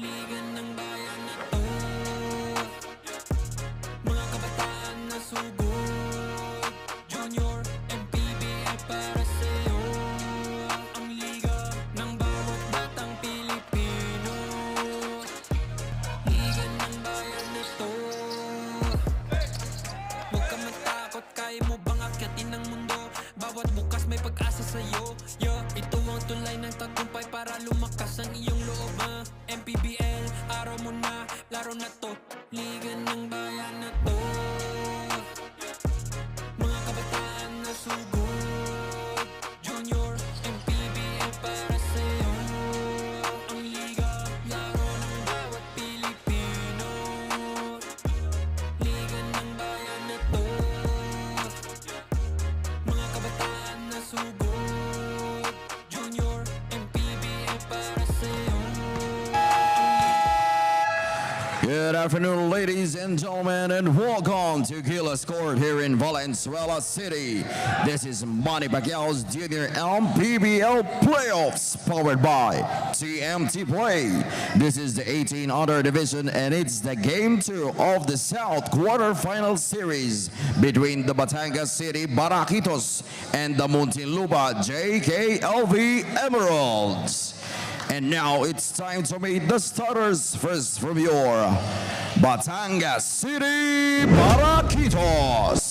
Liga ng bayan na to, mga kabataan na sugod, Junior MPBL para sa'yo. Ang liga ng bawat batang Pilipino. Liga ng bayan na to, huwag ka matakot, kaya mo bang akyatin ng mundo? Bawat bukas may pag-asa sa'yo. Ito ang tulay ng tagumpay para lumakas ang iyong loob. MPBL, araw mo na, laro na to. Liga ng bayan na to, mga kabataan na sugod, Junior MPBL para sa'yo. Ang liga, laro ng bawat Pilipino. Liga ng bayan na to, mga kabataan na sugod, Junior MPBL para sa'yo. Good afternoon, ladies and gentlemen, and welcome to Gilas Court here in Valenzuela City. This is Manny Pacquiao's Junior MPBL Playoffs, powered by TMT Play. This is the 18 under division, and it's the Game 2 of the South Quarterfinals series between the Batangas City Baraquitos and the Muntinlupa JKLV Emeralds. And now it's time to meet the starters. First from your Batangas City Baraquitos.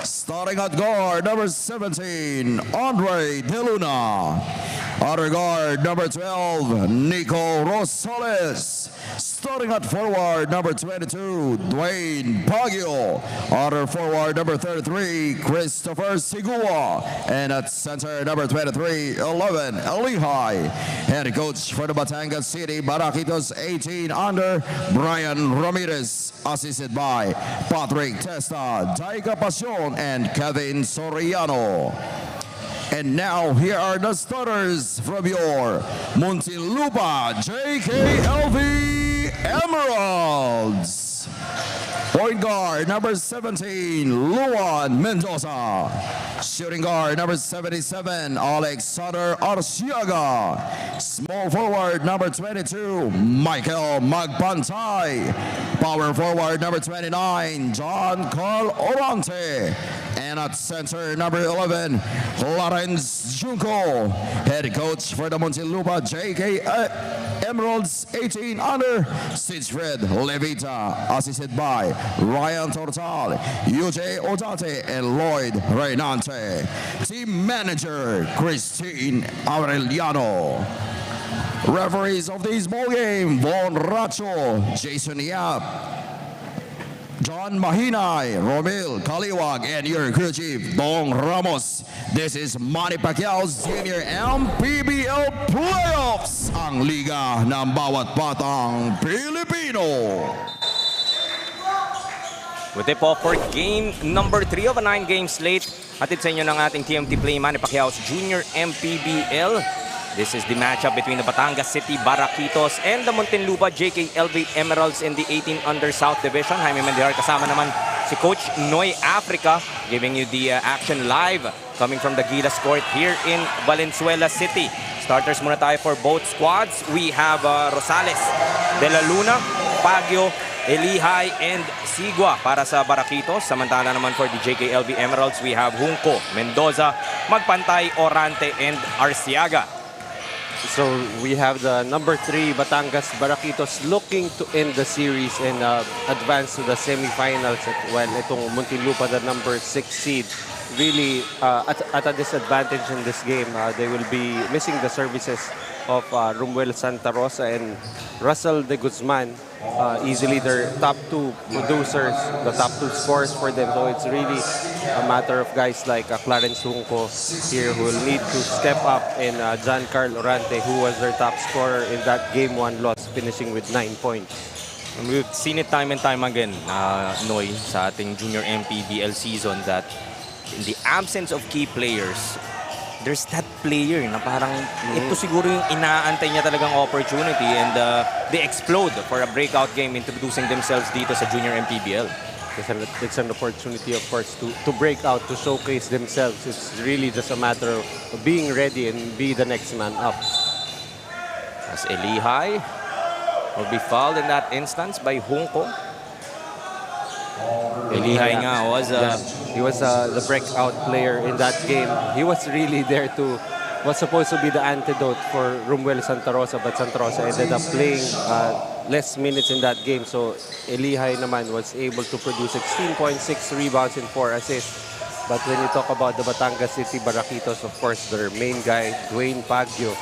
Starting at guard, number 17, Andre De Luna. Other guard, number 12, Nico Rosales. Starting at forward, number 22, Dwayne Baguio. Other forward, number 33, Christopher Sigua. And at center, number 23, 11, Lehigh. Head coach for the Batangas City Baraquitos 18 under, Brian Ramirez. Assisted by Patrick Testa, Taika Pasion, and Kevin Soriano. And now, here are the starters from your Muntinlupa JKLV Emeralds. Point guard, number 17, Luan Mendoza. Shooting guard, number 77, Alexander Arciaga. Small forward, number 22, Michael Magpantay. Power forward, number 29, John Carl Orante. And at center, number 11, Lawrence Junco. Head coach for the Muntinlupa JK Emeralds 18 under, Siegfried Levita. Assisted by Ryan Tortal, UJ Odate, and Lloyd Reynante. Team manager, Christine Aureliano. Referees of this ball game, Von Racho, Jason Yap, John Mahinay, Romil Kaliwag, and your crew chief, Dong Ramos. This is Manny Pacquiao's Junior MPBL Playoffs, ang liga ng bawat batang Pilipino. With it po for game number 3 of a 9-game slate. Atid sa inyo ng ating TMT Play, Manny Pacquiao's Junior MPBL. This is the matchup between the Batangas City Baraquitos and the Muntinlupa JKLV Emeralds in the 18 under South Division. Jaime Mendihar, kasama naman si Coach Noy Africa, giving you the action live coming from the Gilas Court here in Valenzuela City. Starters muna tayo for both squads. We have Rosales, De La Luna, Baguio, Elihai, and Sigua para sa Baraquitos. Samantala naman for the JKLV Emeralds, we have Junco, Mendoza, Magpantay, Orante, and Arciaga. So we have the number 3 Batangas Baraquitos looking to end the series and advance to the semifinals, while itong Muntinlupa, the number 6 seed, really at a disadvantage in this game. They will be missing the services of Rumuel Santa Rosa and Russell De Guzman. Easily their top 2 producers, the top 2 scorers for them. So it's really a matter of guys like Clarence Junco here who will need to step up, and John Carl Orante, who was their top scorer in that Game 1 loss, finishing with 9 points. And we've seen it time and time again, Noy, sa ating Junior MPBL season, that in the absence of key players, there's that player na parang ito siguro yung inaantay niya talagang opportunity, and they explode for a breakout game, introducing themselves dito sa Junior MPBL. It's an opportunity, of course, to break out, to showcase themselves. It's really just a matter of being ready and be the next man up. As Elihai, will be fouled in that instance by Junco. Elihay nga was he was the breakout player in that game. He was really there to, was supposed to be the antidote for Romuel Santa Rosa, but Santa Rosa ended up playing less minutes in that game. So Elihay naman was able to produce 16.6 rebounds and 4 assists. But when you talk about the Batangas City Baraquitos, of course, their main guy, Dwayne Paggio,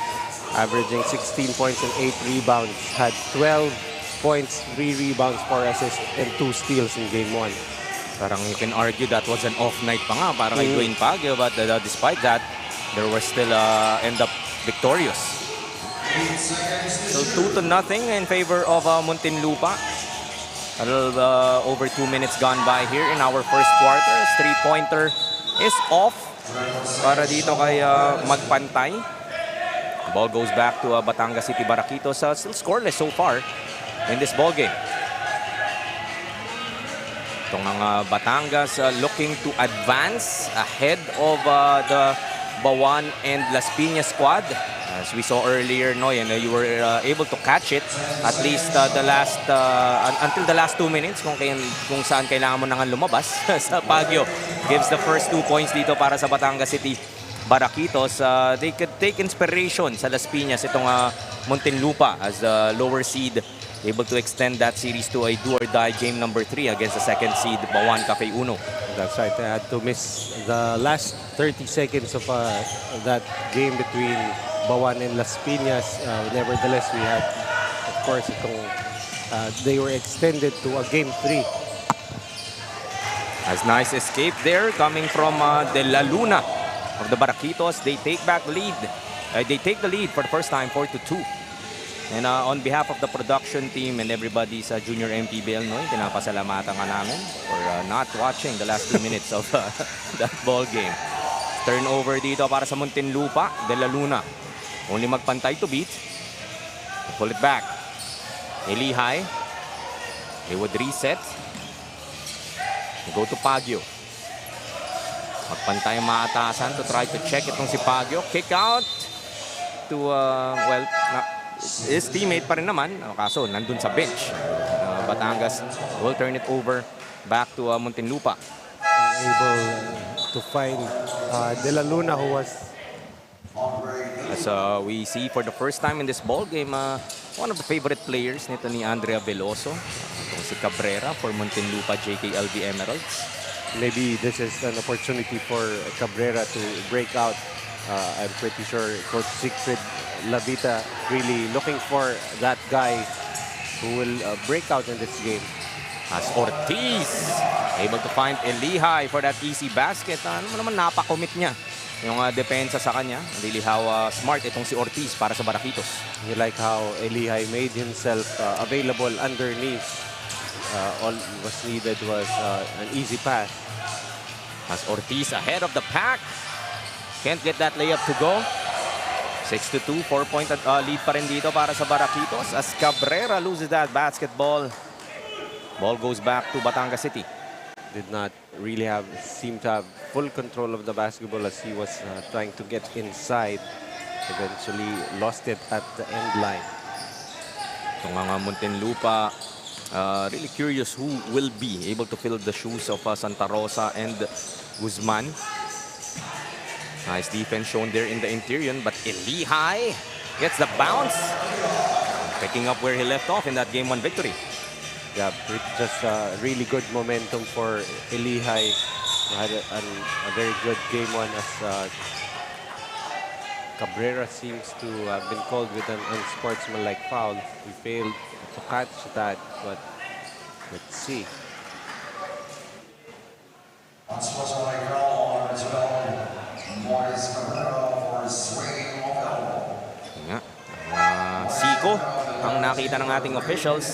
averaging 16 points and 8 rebounds, had 12 points, 3 rebounds, 4 assists, and 2 steals in Game 1. Parang you can argue that was an off night pa nga para kay Dwayne Paggio, but despite that, there was still end up victorious. So 2-0 in favor of Muntinlupa. A little over 2 minutes gone by here in our first quarter. Three-pointer is off para dito kay magpantay. Ball goes back to Batangas City Baraquitos. Still scoreless so far in this ball game. Itong ang Batangas looking to advance ahead of the Bawan and Las Piñas squad. As we saw earlier, Noy, and you were able to catch it at least the last until the last 2 minutes kung saan kailangan mo nang lumabas. Sa Paggio gives the first 2 points dito para sa Batangas City Baraquitos. They could take inspiration sa Las Piñas itong Muntinlupa as the lower seed, able to extend that series to a do-or-die game number 3 against the second seed, Bawan Cafe Uno. That's right. They had to miss the last 30 seconds of that game between Bawan and Las Piñas. Nevertheless, we had, of course, they were extended to a game 3. As nice escape there coming from De La Luna of the Baraquitos. They take back the lead. They take the lead for the first time, 4-2. And on behalf of the production team and everybody sa Junior MPBL, Noy, pinapasalamatan ka namin for not watching the last 2 minutes of that ball game. Turnover dito para sa Muntinlupa. De La Luna only magpantay to beat. Pull it back. Elihay. They would reset. They go to Paggio. Magpantay ang maatasan to try to check itong si Paggio. Kick out to, his teammate pa rin naman. Kaso, nandun sa bench. Batangas will turn it over back to Muntinlupa. Able to find De La Luna, who was... As we see for the first time in this ball game, one of the favorite players nito ni Andrea Veloso. Itong si Cabrera for Muntinlupa JKLV Emeralds. Maybe this is an opportunity for Cabrera to break out. I'm pretty sure Coach Siegfried Lavita really looking for that guy who will break out in this game. As Ortiz able to find Elihay for that easy basket. Ano naman napakomit niya yung depensa sa kanya. Really how smart itong si Ortiz para sa Baraquitos. You like how Elihay made himself available underneath. All was needed was an easy pass. As Ortiz ahead of the pack. Can't get that layup to go. 6-2, 4-point lead pa rin dito para sa Baraquitos. As Cabrera loses that basketball. Ball goes back to Batangas City. Did not really seem to have full control of the basketball as he was trying to get inside. Eventually lost it at the end line. Itong mga Muntinlupa, really curious who will be able to fill the shoes of Santa Rosa and Guzman. Nice defense shown there in the interior, but Elihay gets the bounce. Picking up where he left off in that Game 1 victory. Yeah, just really good momentum for Elihay. Had a very good Game 1 as Cabrera seems to have been called with an unsportsmanlike foul. He failed to catch that, but let's see. Unsportsmanlike foul on as well. Siko ang nakita ng ating officials,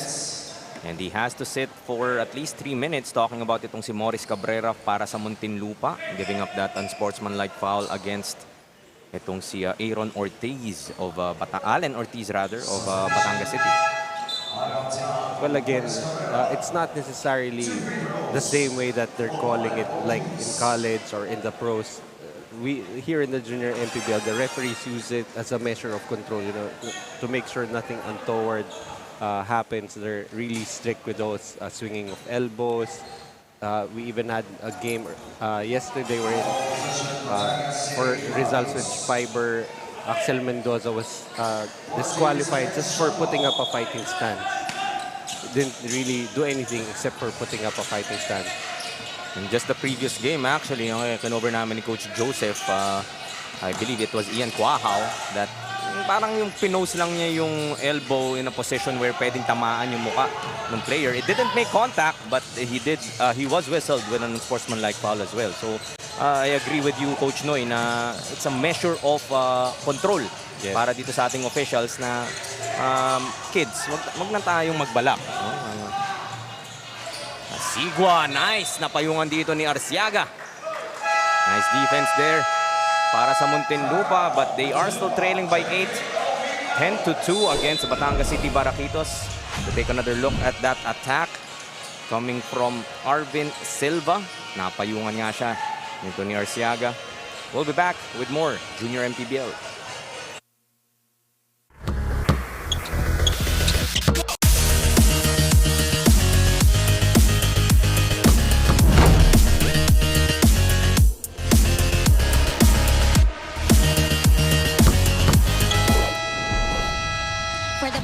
and he has to sit for at least 3 minutes talking about itong si Morris Cabrera para sa Muntinlupa, giving up that unsportsmanlike foul against itong si Aaron Ortiz of Allen Ortiz rather of Batangas City. Well, again, it's not necessarily the same way that they're calling it like in college or in the pros. We here in the Junior MPBL, the referees use it as a measure of control, you know, to make sure nothing untoward happens, they're really strict with those swinging of elbows. We even had a game yesterday where for results with Fiber, Axel Mendoza was disqualified just for putting up a fighting stance. Didn't really do anything except for putting up a fighting stance. In just the previous game, actually, kanover namin ni Coach Joseph, I believe it was Ian Quahaw that parang yung pinost lang niya yung elbow in a position where pwedeng tamaan yung muka ng player. It didn't make contact, but he was whistled with an unsportsmanlike foul as well. So I agree with you, Coach Noy, na it's a measure of control para dito sa ating officials na kids, wag na tayong magbalak. Sigwa, nice napayungan dito ni Arciaga. Nice defense there para sa Muntinlupa, but they are still trailing by 8. 10-2 against Batangas City Baraquitos. To take another look at that attack coming from Arvin Silva. Napayungan nga siya nito ni Arciaga. We'll be back with more Junior MPBL.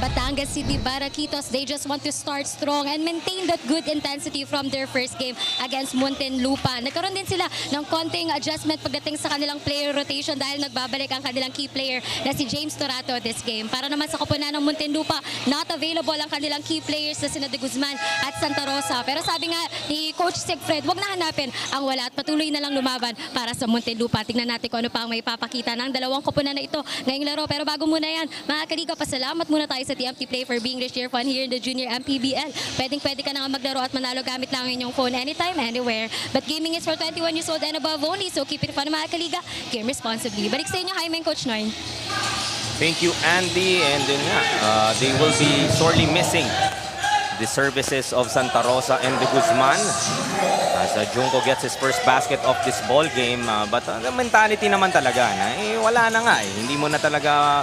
Batangas City Baraquitos, they just want to start strong and maintain that good intensity from their first game against Muntinlupa. Nagkaroon din sila ng konting adjustment pagdating sa kanilang player rotation dahil nagbabalik ang kanilang key player na si James Torato this game. Para naman sa koponan ng Muntinlupa, not available ang kanilang key players na sina De Guzman at Santa Rosa. Pero sabi nga ni Coach Sigfred, wag na hanapin ang wala at patuloy na lang lumaban para sa Muntinlupa. Tingnan natin kung ano pa ang may papakita ng dalawang koponan na ito ngayong laro. Pero bago muna yan, mga kaliga, pasalamat muna tayo sa TMT Play for being this year fun here in the Junior MPBL. Pwede ka na nga maglaro at manalo gamit lang ang inyong phone anytime, anywhere. But gaming is for 21 years old and above only, so keep it fun mga kaliga. Game responsibly. Balik sa inyo, Jaime and Coach Noy. Thank you, Andy. And then they will be sorely missing the services of Santa Rosa and De Guzman as Junco gets his first basket of this ball game. But the mentality naman talaga na wala na nga. Hindi mo na talaga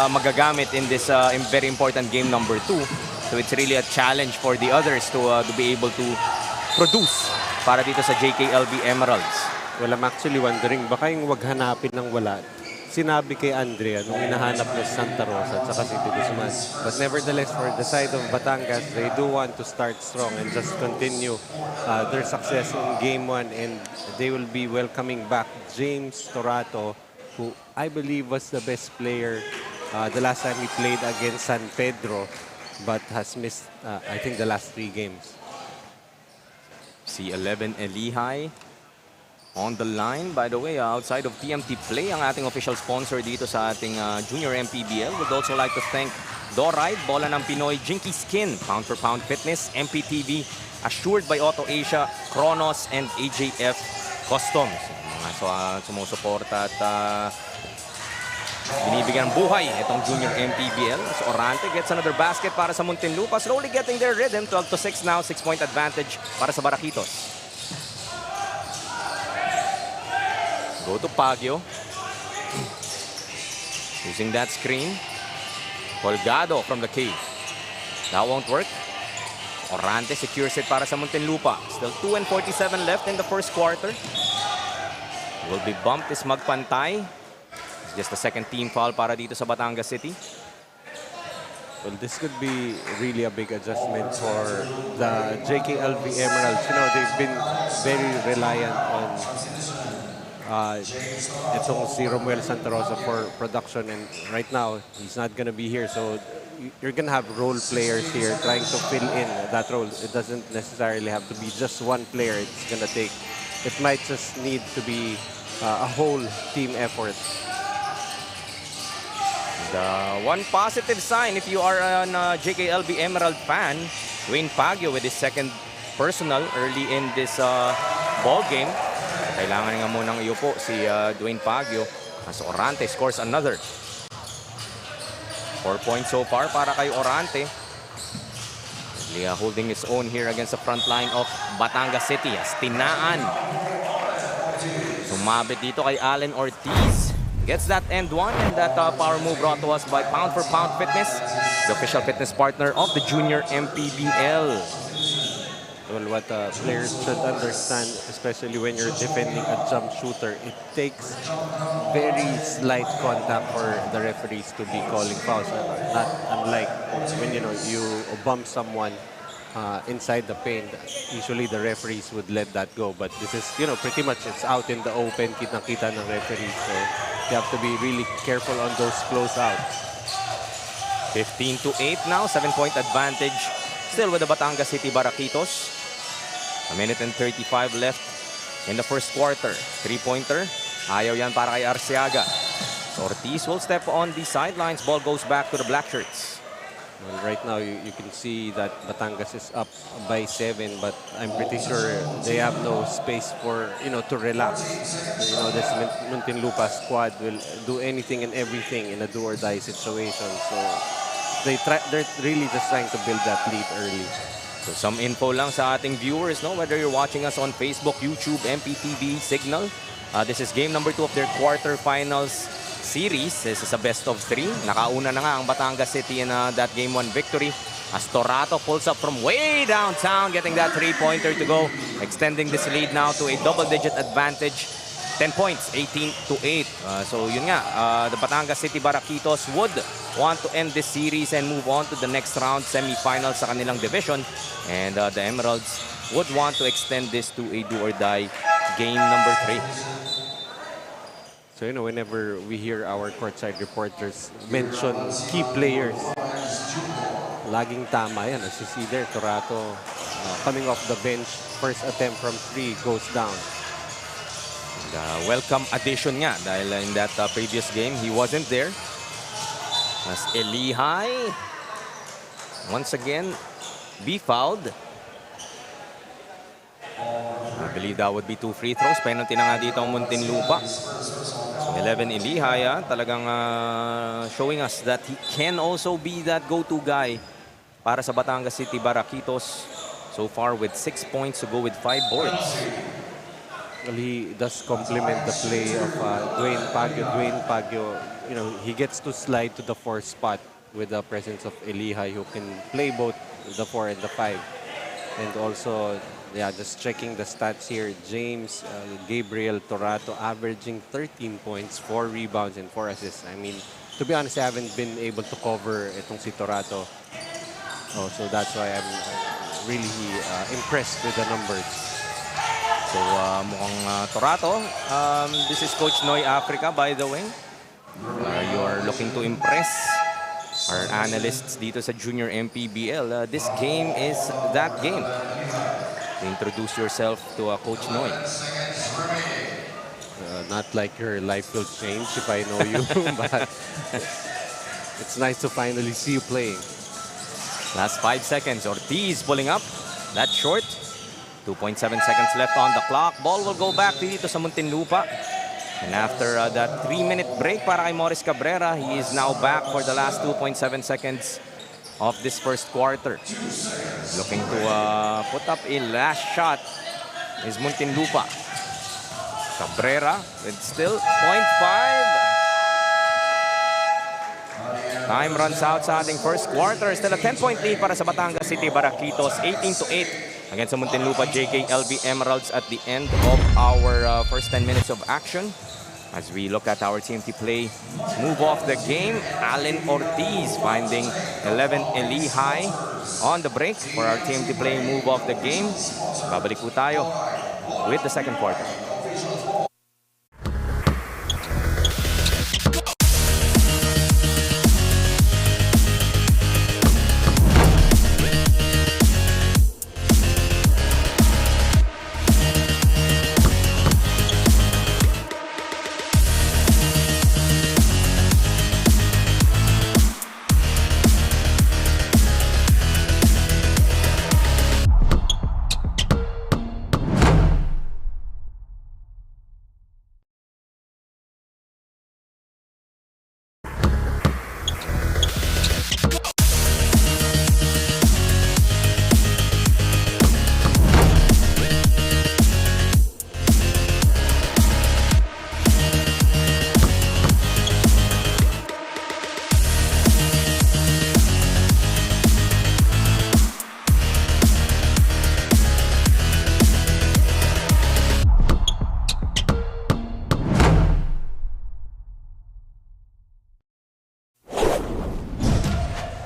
magagamit in this very important game number 2. So it's really a challenge for the others to be able to produce para dito sa JKLB Emeralds. Well, I'm actually wondering, baka yung wag hanapin ng wala, sinabi kay Andrea nung hinahanap niya Santa Rosa at saka si De Guzman. But nevertheless, for the side of Batangas, they do want to start strong and just continue their success in Game 1, and they will be welcoming back James Torato, who I believe was the best player the last time he played against San Pedro, but has missed, I think, the last 3 games. C11 Elihai on the line. By the way, outside of TMT Play, ang ating official sponsor dito sa ating Junior MPBL. Would also like to thank Doride, Bola ng Pinoy, Jinky Skin, Pound for Pound Fitness, MPTV, Assured by Auto Asia, Kronos, and AJF Customs. Mga sumusuporta at binibigyan ng buhay itong Junior MPBL. So Orante gets another basket para sa Muntinlupa. Slowly getting their rhythm. 12-6 now. 6-point advantage para sa Baraquitos. Go to Pagio. Using that screen. Colgado from the cave. That won't work. Orante secures it para sa Muntinlupa. Still 2:47 left in the first quarter. Will be bumped is Magpantay. Just the second team foul para dito sa Batangas City. Well, this could be really a big adjustment for the JKLV Emeralds. You know, they've been very reliant on itong si Romuel Santa Rosa for production, and right now he's not gonna be here, so you're gonna have role players here trying to fill in that role. It doesn't necessarily have to be just one player. It might just need to be a whole team effort. The one positive sign, if you are a JKLB Emerald fan, Dwayne Pagio with his second personal early in this ball game. Kailangan nga munang iupo si Dwayne Pagio as Orante scores another. 4 points so far para kay Orante. Holding his own here against the front line of Batangas City as Tinaan. Sumabit dito kay Allen Ortiz. Gets that end one, and that power move brought to us by Pound for Pound Fitness. the official fitness partner of the Junior MPBL. Well, what players should understand, especially when you're defending a jump shooter, it takes very slight contact for the referees to be calling fouls. Not unlike when you bump someone inside the paint. Usually the referees would let that go, but this is pretty much it's out in the open, kitang-kita ng referees. So you have to be really careful on those closeouts. 15-8 now, 7-point advantage still with the Batangas City Baraquitos. A minute and 35 left in the first quarter. Three-pointer, ayaw yan para kay Arceaga. So Ortiz will step on the sidelines. Ball goes back to the Black Shirts. Well, right now you can see that Batangas is up by 7, but I'm pretty sure they have no space for to relax. This Muntinlupa squad will do anything and everything in a do-or-die situation. So they're really just trying to build that lead early. So some info lang sa ating viewers, whether you're watching us on Facebook, YouTube, MPTV, Signal. This is game number 2 of their quarterfinals series. This is a best of 3. Nakauna na nga ang Batangas City in that game 1 victory. As Torato pulls up from way downtown, getting that three-pointer to go. Extending this lead now to a double-digit advantage. 10 points, 18-8. So yun nga, the Batangas City Baraquitos would want to end this series and move on to the next round, semifinals sa kanilang division. And the Emeralds would want to extend this to a do-or-die game number 3. So whenever we hear our courtside reporters mention key players, laging tama yan. As you see there, Torato coming off the bench, first attempt from 3 goes down. Welcome addition nga dahil in that previous game, he wasn't there. As Elihai, once again, be fouled. I believe that would be 2 free throws. Penalty na nga dito ang Muntinlupa. So 11 Elihai, talagang showing us that he can also be that go-to guy para sa Batangas City Baraquitos. So far with 6 points to go with 5 boards. Well, he does complement the play of Dwayne Pagyo. Dwayne Pagyo, he gets to slide to the 4th spot with the presence of Elihai, who can play both the 4 and the 5. And also, just checking the stats here, James Gabriel Torato averaging 13 points, 4 rebounds, and 4 assists. I mean, to be honest, I haven't been able to cover itong si Torato. So that's why I'm really impressed with the numbers. So mukhang Torato, this is Coach Noy Africa, by the way. You are looking to impress our analysts dito sa Junior MPBL. This game is that game. Introduce yourself to Coach Noy. Not like your life will change if I know you, but it's nice to finally see you playing. Last 5 seconds. Ortiz pulling up. That's short. 2.7 seconds left on the clock. Ball will go back dito sa Muntinlupa. And after that 3-minute break para kay Morris Cabrera, he is now back for the last 2.7 seconds of this first quarter. Looking to put up a last shot is Muntinlupa. Cabrera with still 0.5. Time runs out sa ating first quarter. Still a 10-point lead para sa Batangas City Baraquitos. 18-8 against the Muntinlupa JKLB Emeralds at the end of our first 10 minutes of action. As we look at our TMT play, move off the game. Allen Ortiz finding 11 Elihai on the break for our TMT play move off the game. Babalik po tayo with the second quarter.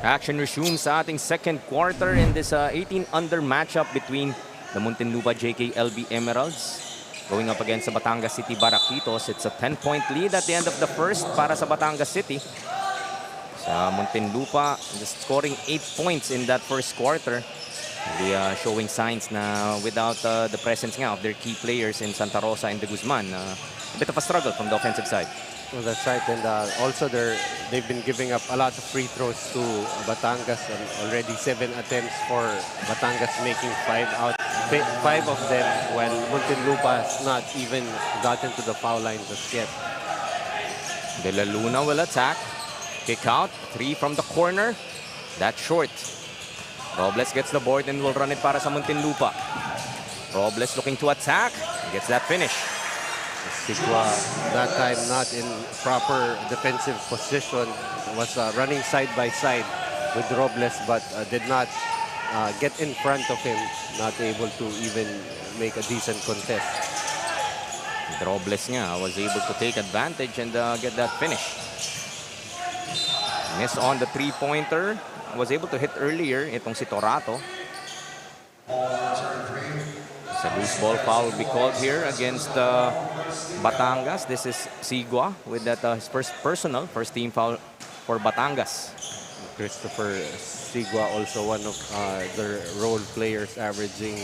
Action resumes sa ating second quarter in this 18-under matchup between the Muntinlupa JKLB Emeralds going up against the Batangas City Baraquitos. It's a 10-point lead at the end of the first para sa Batangas City. Sa Muntinlupa, just scoring 8 points in that first quarter. Really showing signs na without the presence nga of their key players in Santa Rosa and De Guzman, a bit of a struggle from the offensive side. Well, that's right, and also they've been giving up a lot of free throws to Batangas, and already 7 attempts for Batangas, making 5 of them, while Muntinlupa has not even gotten to the foul line just yet. De La Luna will attack. Kick out, 3 from the corner. That's short. Robles gets the board and will run it para sa Muntinlupa. Robles looking to attack. Gets that finish. Sigua, that time not in proper defensive position, was running side by side with Robles, but did not get in front of him, not able to even make a decent contest. Robles nga was able to take advantage and get that finish. Miss on the three-pointer. Was able to hit earlier itong si Torato. It's a loose ball foul will be called here against Batangas. This is Sigua with that his first team foul for Batangas. Christopher Sigua, also one of the role players, averaging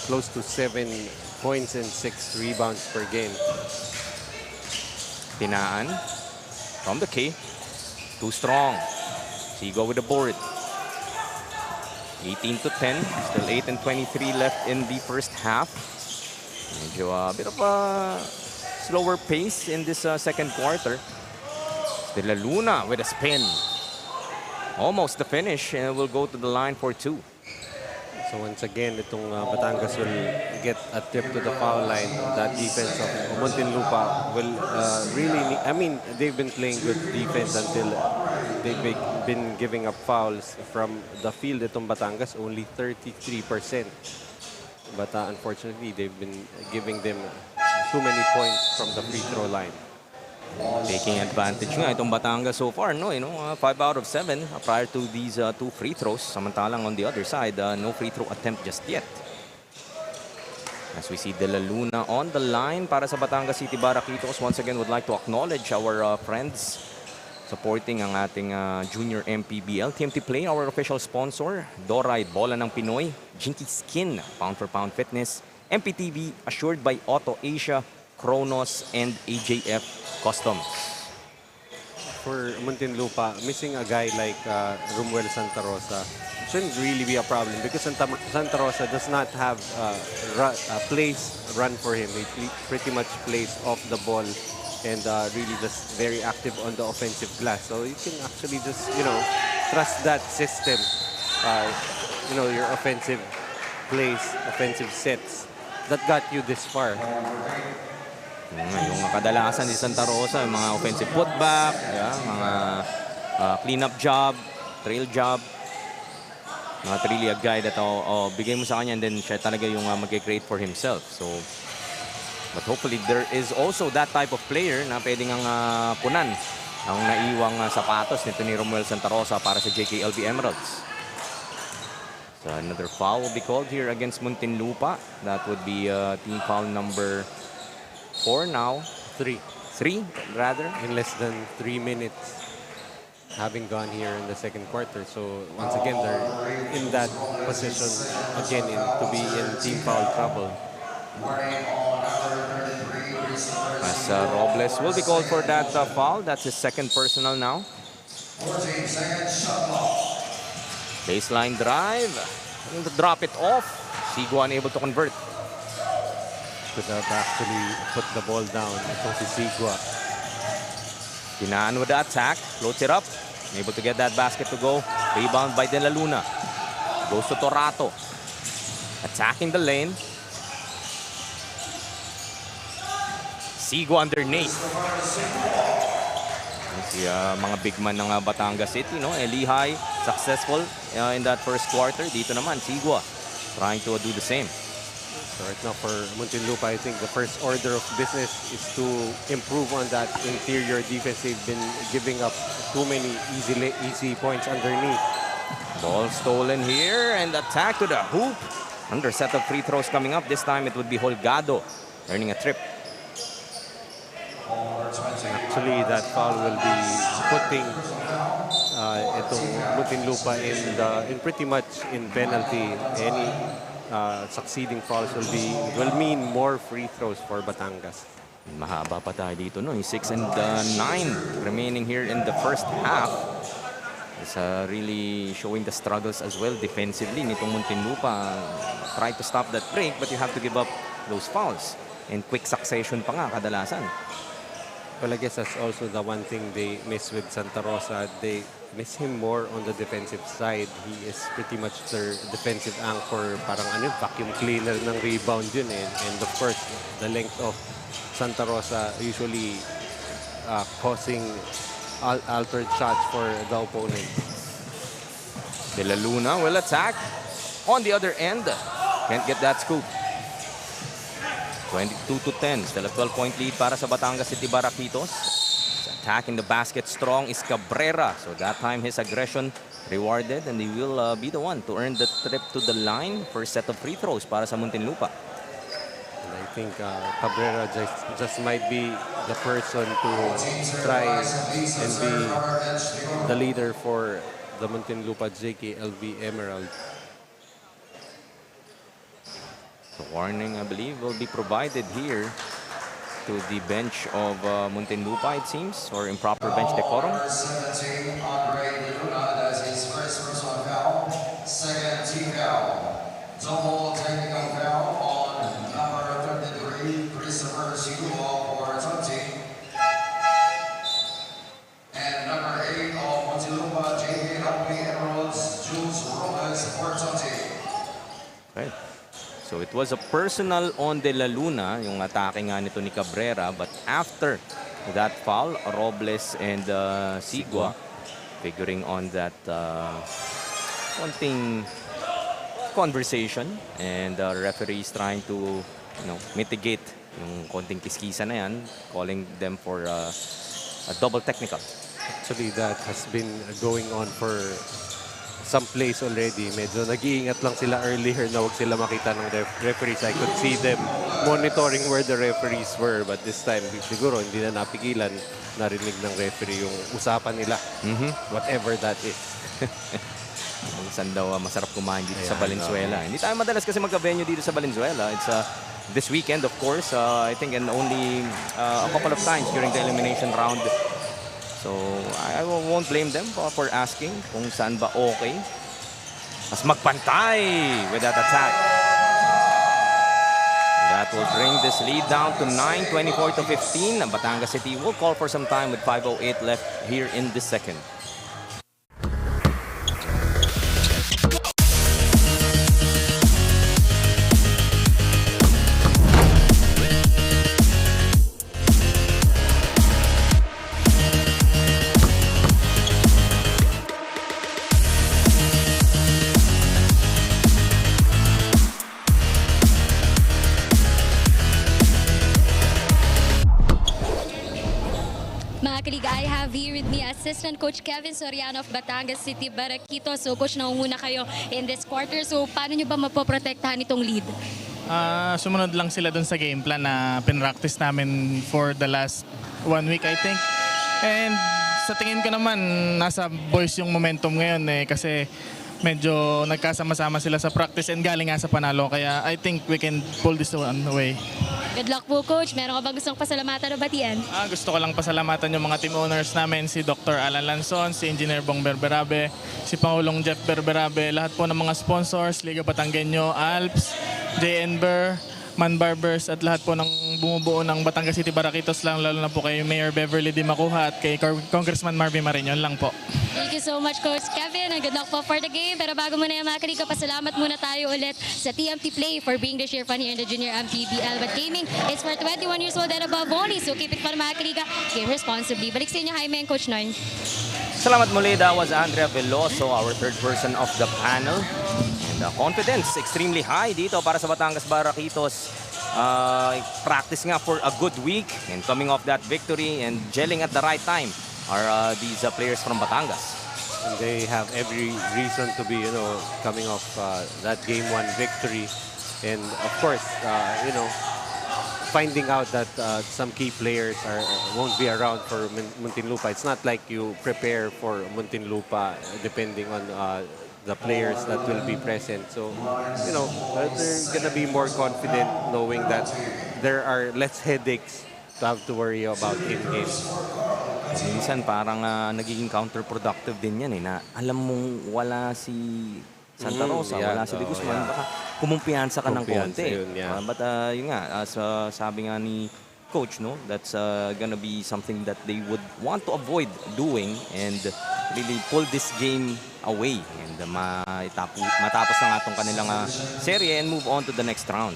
close to 7 points and 6 rebounds per game. Tinaan from the K. Too strong. Sigua with the board. 18-10. Still 8 and 23 left in the first half. Medyo a bit of a slower pace in this second quarter. De La Luna with a spin. Almost the finish, and will go to the line for 2. So once again, itong Batangas will get a trip to the foul line. That defense of Muntinlupa will really, I mean, they've been playing good defense until they've been giving up fouls from the field. Itong Batangas, only 33%. But unfortunately, they've been giving them too many points from the free throw line. Taking advantage nga itong Batangas so far, no? 5 out of 7 prior to these 2 free throws. Samantalang on the other side, no free throw attempt just yet. As we see De La Luna on the line para sa Batangas City Baraquitos. Once again, would like to acknowledge our friends supporting ang ating Junior MPBL. TMT Play, our official sponsor. Doray, Bola ng Pinoy. Jinky Skin, Pound for Pound Fitness. MPTV, assured by Auto Asia, Kronos, and AJF Customs. For Muntinlupa, missing a guy like Romuel Santa Rosa shouldn't really be a problem, because Santa Rosa does not have a place run for him. He pretty much plays off the ball and really just very active on the offensive glass. So you can actually just, trust that system. Your offensive plays, offensive sets that got you this far. Yung kadalasan ni Santa Rosa, yung mga offensive putback, mga cleanup job, trail job. Not really a guy that bigay mo sa kanya and then siya talaga yung mag-create for himself. So, but hopefully there is also that type of player na pwedeng ang punan ang naiwang sapatos nito ni Romuel Santa Rosa para sa JKLB Emeralds. So another foul will be called here against Muntinlupa. That would be team foul number 4 now. 3 rather. In less than 3 minutes having gone here in the second quarter. So once again, they're in that position again to be in team foul trouble. As Robles will be called for that foul. That's his second personal now. Baseline drive. Drop it off. Sigua unable to convert. Could have actually put the ball down. Itong si Sigua. Tinaan with the attack. Floats it up. Able to get that basket to go. Rebound by De La Luna. Goes to Torato. Attacking the lane. Sigua underneath. Si mga big man ng Batangas City, no? Lehigh successful in that first quarter. Dito naman, Sigua trying to do the same. So right now for Muntinlupa, I think the first order of business is to improve on that interior defense. They've been giving up too many easy points underneath. Ball stolen here and attack to the hoop. Another set of free throws coming up. This time it would be Holgado earning a trip. Actually, that foul will be putting itong Muntinlupa in pretty much in penalty. Any succeeding fouls will mean more free throws for Batangas. Mahaba pa tayo dito, no? 6 and 9 remaining here in the first half. It's really showing the struggles as well defensively nitong Muntinlupa. Try to stop that break, but you have to give up those fouls in quick succession pa nga kadalasan. Well, I guess that's also the one thing they miss with Santa Rosa. They miss him more on the defensive side. He is pretty much their defensive anchor. Parang vacuum cleaner ng rebound yun eh. And of course, the length of Santa Rosa usually causing altered shots for the opponent. De La Luna will attack on the other end. Can't get that scoop. 22-10. Still a 12-point lead para sa Batangas City Baraquitos. Attacking the basket strong is Cabrera. So that time his aggression rewarded and he will be the one to earn the trip to the line. First set of free throws para sa Muntinlupa. And I think Cabrera just might be the person to try and be the leader for the Muntinlupa JKLB Emerald. The warning, I believe, will be provided here to the bench of Muntinlupa, it seems, or improper bench decorum. Number 17, Andre Luna, that's his first personal foul. Second team foul. Double technical foul on number 33, Christopher Siguro for 20. And number 8 of Muntinlupa JKLB Emeralds, Jules Robles for 20. Okay. So it was a personal on De La Luna, yung atake nga nito ni Cabrera. But after that foul, Robles and Sigua figuring on that konting conversation. And the referee is trying to mitigate yung konting kiskisa na yan, calling them for a double technical. Actually, that has been going on for some plays already. Medyo nag-iingat lang sila earlier na huwag sila makita ng referees. I could see them monitoring where the referees were. But this time, siguro hindi na napigilan. Narinig ng referee yung usapan nila. Whatever that is. Kung saan daw masarap kumain dito sa Valenzuela. Hindi tayo madalas kasi magka-venue dito sa Valenzuela. It's this weekend, of course. I think and only a couple of times during the elimination round. So, I won't blame them for asking kung saan ba okay. Mas magpantay with that attack. That will bring this lead down to 9, 24-15. Batangas City will call for some time with 5:08 left here in the second. I have here with me Assistant Coach Kevin Soriano of Batangas City Baraquitos. So Coach, naunguna kayo in this quarter. So paano nyo ba mapoprotektahan itong lead? Sumunod lang sila dun sa game plan na pinractice namin for the last 1 week, I think. And sa tingin ko naman, nasa boys yung momentum ngayon kasi medyo nagkasama-sama sila sa practice and galing nga sa panalo. Kaya I think we can pull this one away. Good luck po, Coach. Meron ka bang gustong pasalamatan o batian? Gusto ko lang pasalamatan yung mga team owners namin, si Dr. Alan Lanzon, si Engineer Bong Berberabe, si Pangulong Jeff Berberabe, lahat po ng mga sponsors, Liga Batanggenyo, Alps, JN Ber, Man Barbers, at lahat po ng bumubuo ng Batangas City Baraquitos lang, lalo na po kay Mayor Beverly Di Macuha at kay Congressman Marvin Mariñon lang po. Thank you so much, Coach Kevin, and good luck po for the game. Pero bago muna yung mga kaliga, pasalamat muna tayo ulit sa TMT Play for being the share fun here in the Junior MPBL. But gaming is for 21 years old and above only, so keep it fun mga kaliga. Game responsibly. Balik sa inyo, Jaime and Coach Noy. Salamat muli. That was Andrea Veloso, our third person of the panel. And the confidence extremely high dito para sa Batangas Baraquitos. Practice nga for a good week and coming off that victory and gelling at the right time are these players from Batangas. And they have every reason to be, coming off that Game 1 victory. And of course, finding out that some key players won't be around for Muntinlupa. It's not like you prepare for Muntinlupa depending on the players that will be present. So, they're going to be more confident knowing that there are less headaches to have to worry about in-game. Minsan parang nagiging counterproductive din yan na alam mong wala si Santa Rosa, wala si De Guzman, baka kumumpiyansa ka ng konti. Yun, yeah. But yun nga, as sabi nga ni Coach, that's gonna be something that they would want to avoid doing and really pull this game away and matapos na nga itong kanilang serye and move on to the next round.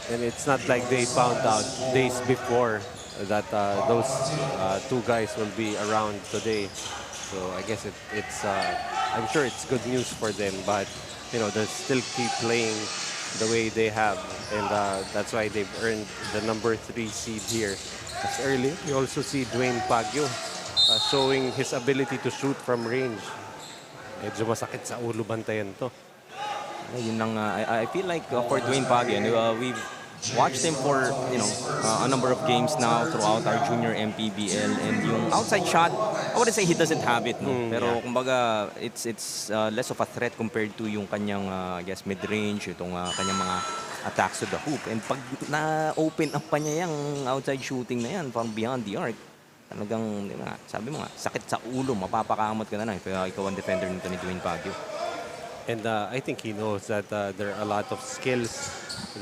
And it's not like they found out days before that those two guys will be around today. So I guess it's I'm sure it's good news for them, but they'll still keep playing the way they have, and that's why they've earned the number 3 seed here. As earlier, you also see Dwayne Pagyo showing his ability to shoot from range. Medyo masakit sa ulo bantayan to. Yun lang, I feel like for Dwayne Pagyo, we've watched him for a number of games now throughout our junior MPBL, and yung outside shot, I wouldn't say he doesn't have it, pero kumbaga it's less of a threat compared to yung kanyang I guess mid-range, itong kanyang mga attacks to the hoop. And pag na-open up pa niya yung outside shooting na yan from beyond the arc, talagang sabi mo nga, sakit sa ulo, mapapakamot ka na lang if ikaw ang defender nito ni Dwayne Pagyo. And I think he knows that there are a lot of skills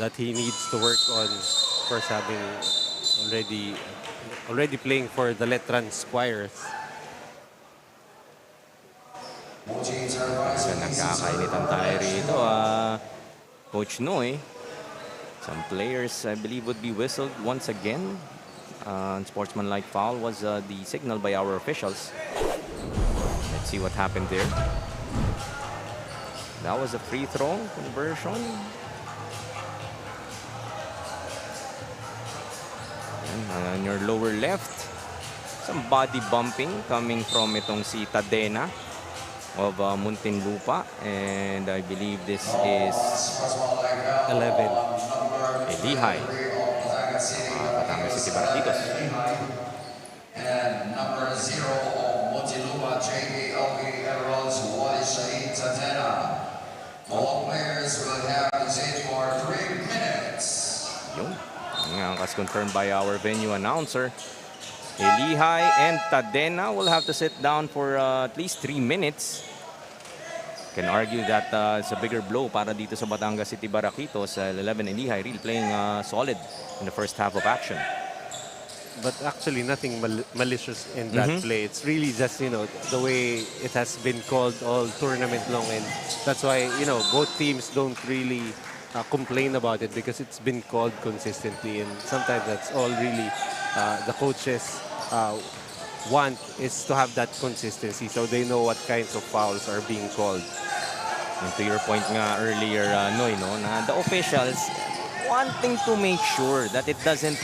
that he needs to work on. Of course, having already playing for the Letran Squires. So, nagkakainitan tayo rito. Coach Noy, some players I believe would be whistled once again. Sportsmanlike foul was the signal by our officials. Let's see what happened there. That was a free throw conversion. And on your lower left, some body bumping coming from itong si Tadena of Muntinlupa. And I believe this is 11. Elihay. Batangas City Barakitos. And number 0 of Muntinlupa, JKLB Emeralds, Tadena. All players will have the stage for 3 minutes. Yun. As confirmed by our venue announcer, Elihay and Tadena will have to sit down for at least 3 minutes. Can argue that it's a bigger blow para dito sa Batangas City Barakitos. 11 Elihay really playing solid in the first half of action. But actually, nothing malicious in that play. It's really just, the way it has been called all tournament long. And that's why, both teams don't really complain about it because it's been called consistently. And sometimes that's all really the coaches want is to have that consistency so they know what kinds of fouls are being called. And to your point nga earlier, Noy, na the officials wanting to make sure that it doesn't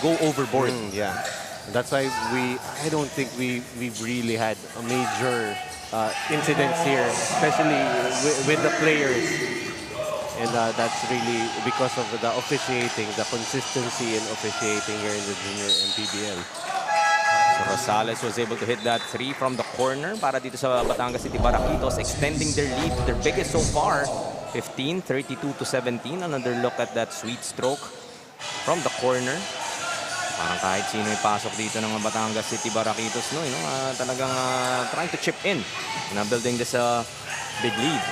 go overboard. Yeah, that's why I don't think we've really had a major incidents here, especially with the players, and that's really because of the officiating, the consistency in officiating here in the junior MPBL. So Rosales was able to hit that 3 from the corner para dito sa Batangas City Barakitos, extending their lead, their biggest so far, 15, 32-17. Another look at that sweet stroke from the corner. Parang kahit sino ipasok dito ng Batangas City Barakitos, talagang trying to chip in building this big lead.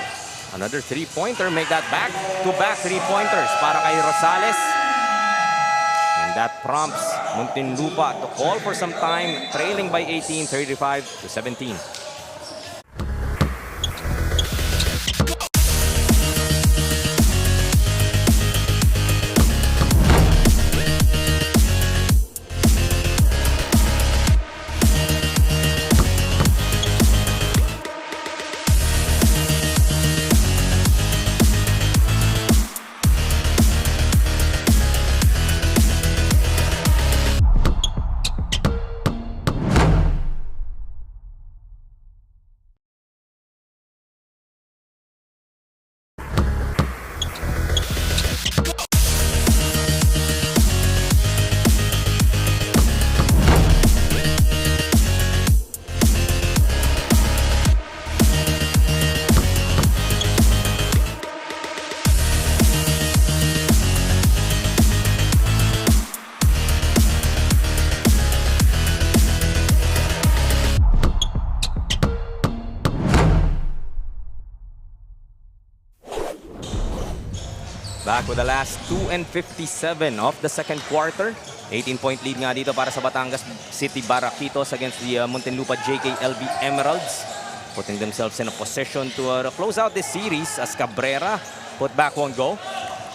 Another 3-pointer, make that back-to-back 3-pointers para kay Rosales. And that prompts Muntinlupa to call for some time, trailing by 18, 35-17. back with the last 2:57 of the second quarter. 18-point lead nga dito para sa Batangas City Baraquitos against the Muntinlupa JKLB Emeralds. Putting themselves in a position to close out this series as Cabrera put back won't go.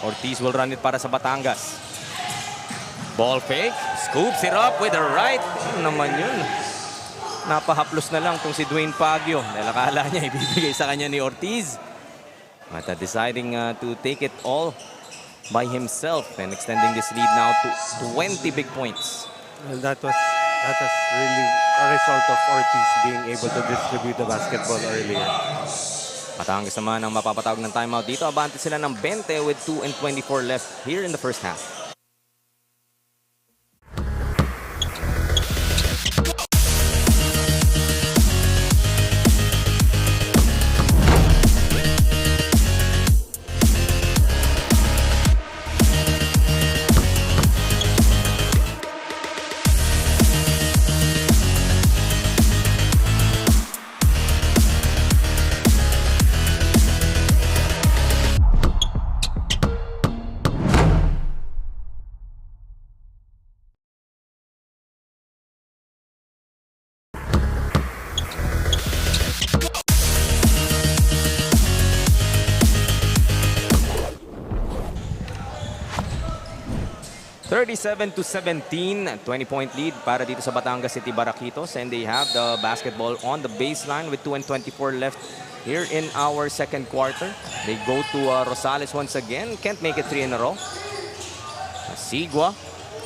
Ortiz will run it para sa Batangas. Ball fake, scoops it up with the right. Ano naman yun? Napahaplos na lang tong si Dwayne Pagyo. Dahil akala niya ibibigay sa kanya ni Ortiz. But deciding to take it all by himself and extending this lead now to 20 big points. And that was really a result of Ortiz being able to distribute the basketball earlier. Batangas naman ang mapapatawag ng timeout dito. Abante sila ng 20 with 2:24 left here in the first half. (37-17), 20-point lead para dito sa Batangas City Baraquitos, and they have the basketball on the baseline with 2:24 left here in our second quarter. They go to Rosales once again, can't make it 3 in a row. Sigua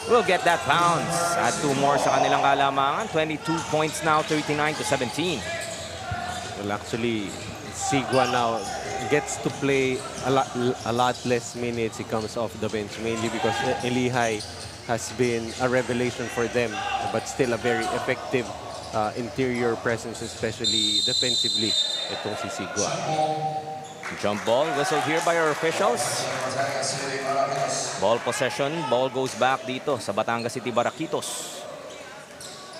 will get that bounce. Add 2 more sa kanilang kalamangan. 22 points now, 39-17. Well, actually, Sigua now gets to play a lot less minutes. He comes off the bench mainly because Elihai has been a revelation for them, but still a very effective interior presence, especially defensively. Itong si Sigua. Jump ball whistled here by our officials. Ball possession, ball goes back dito sa Batangas City Baraquitos.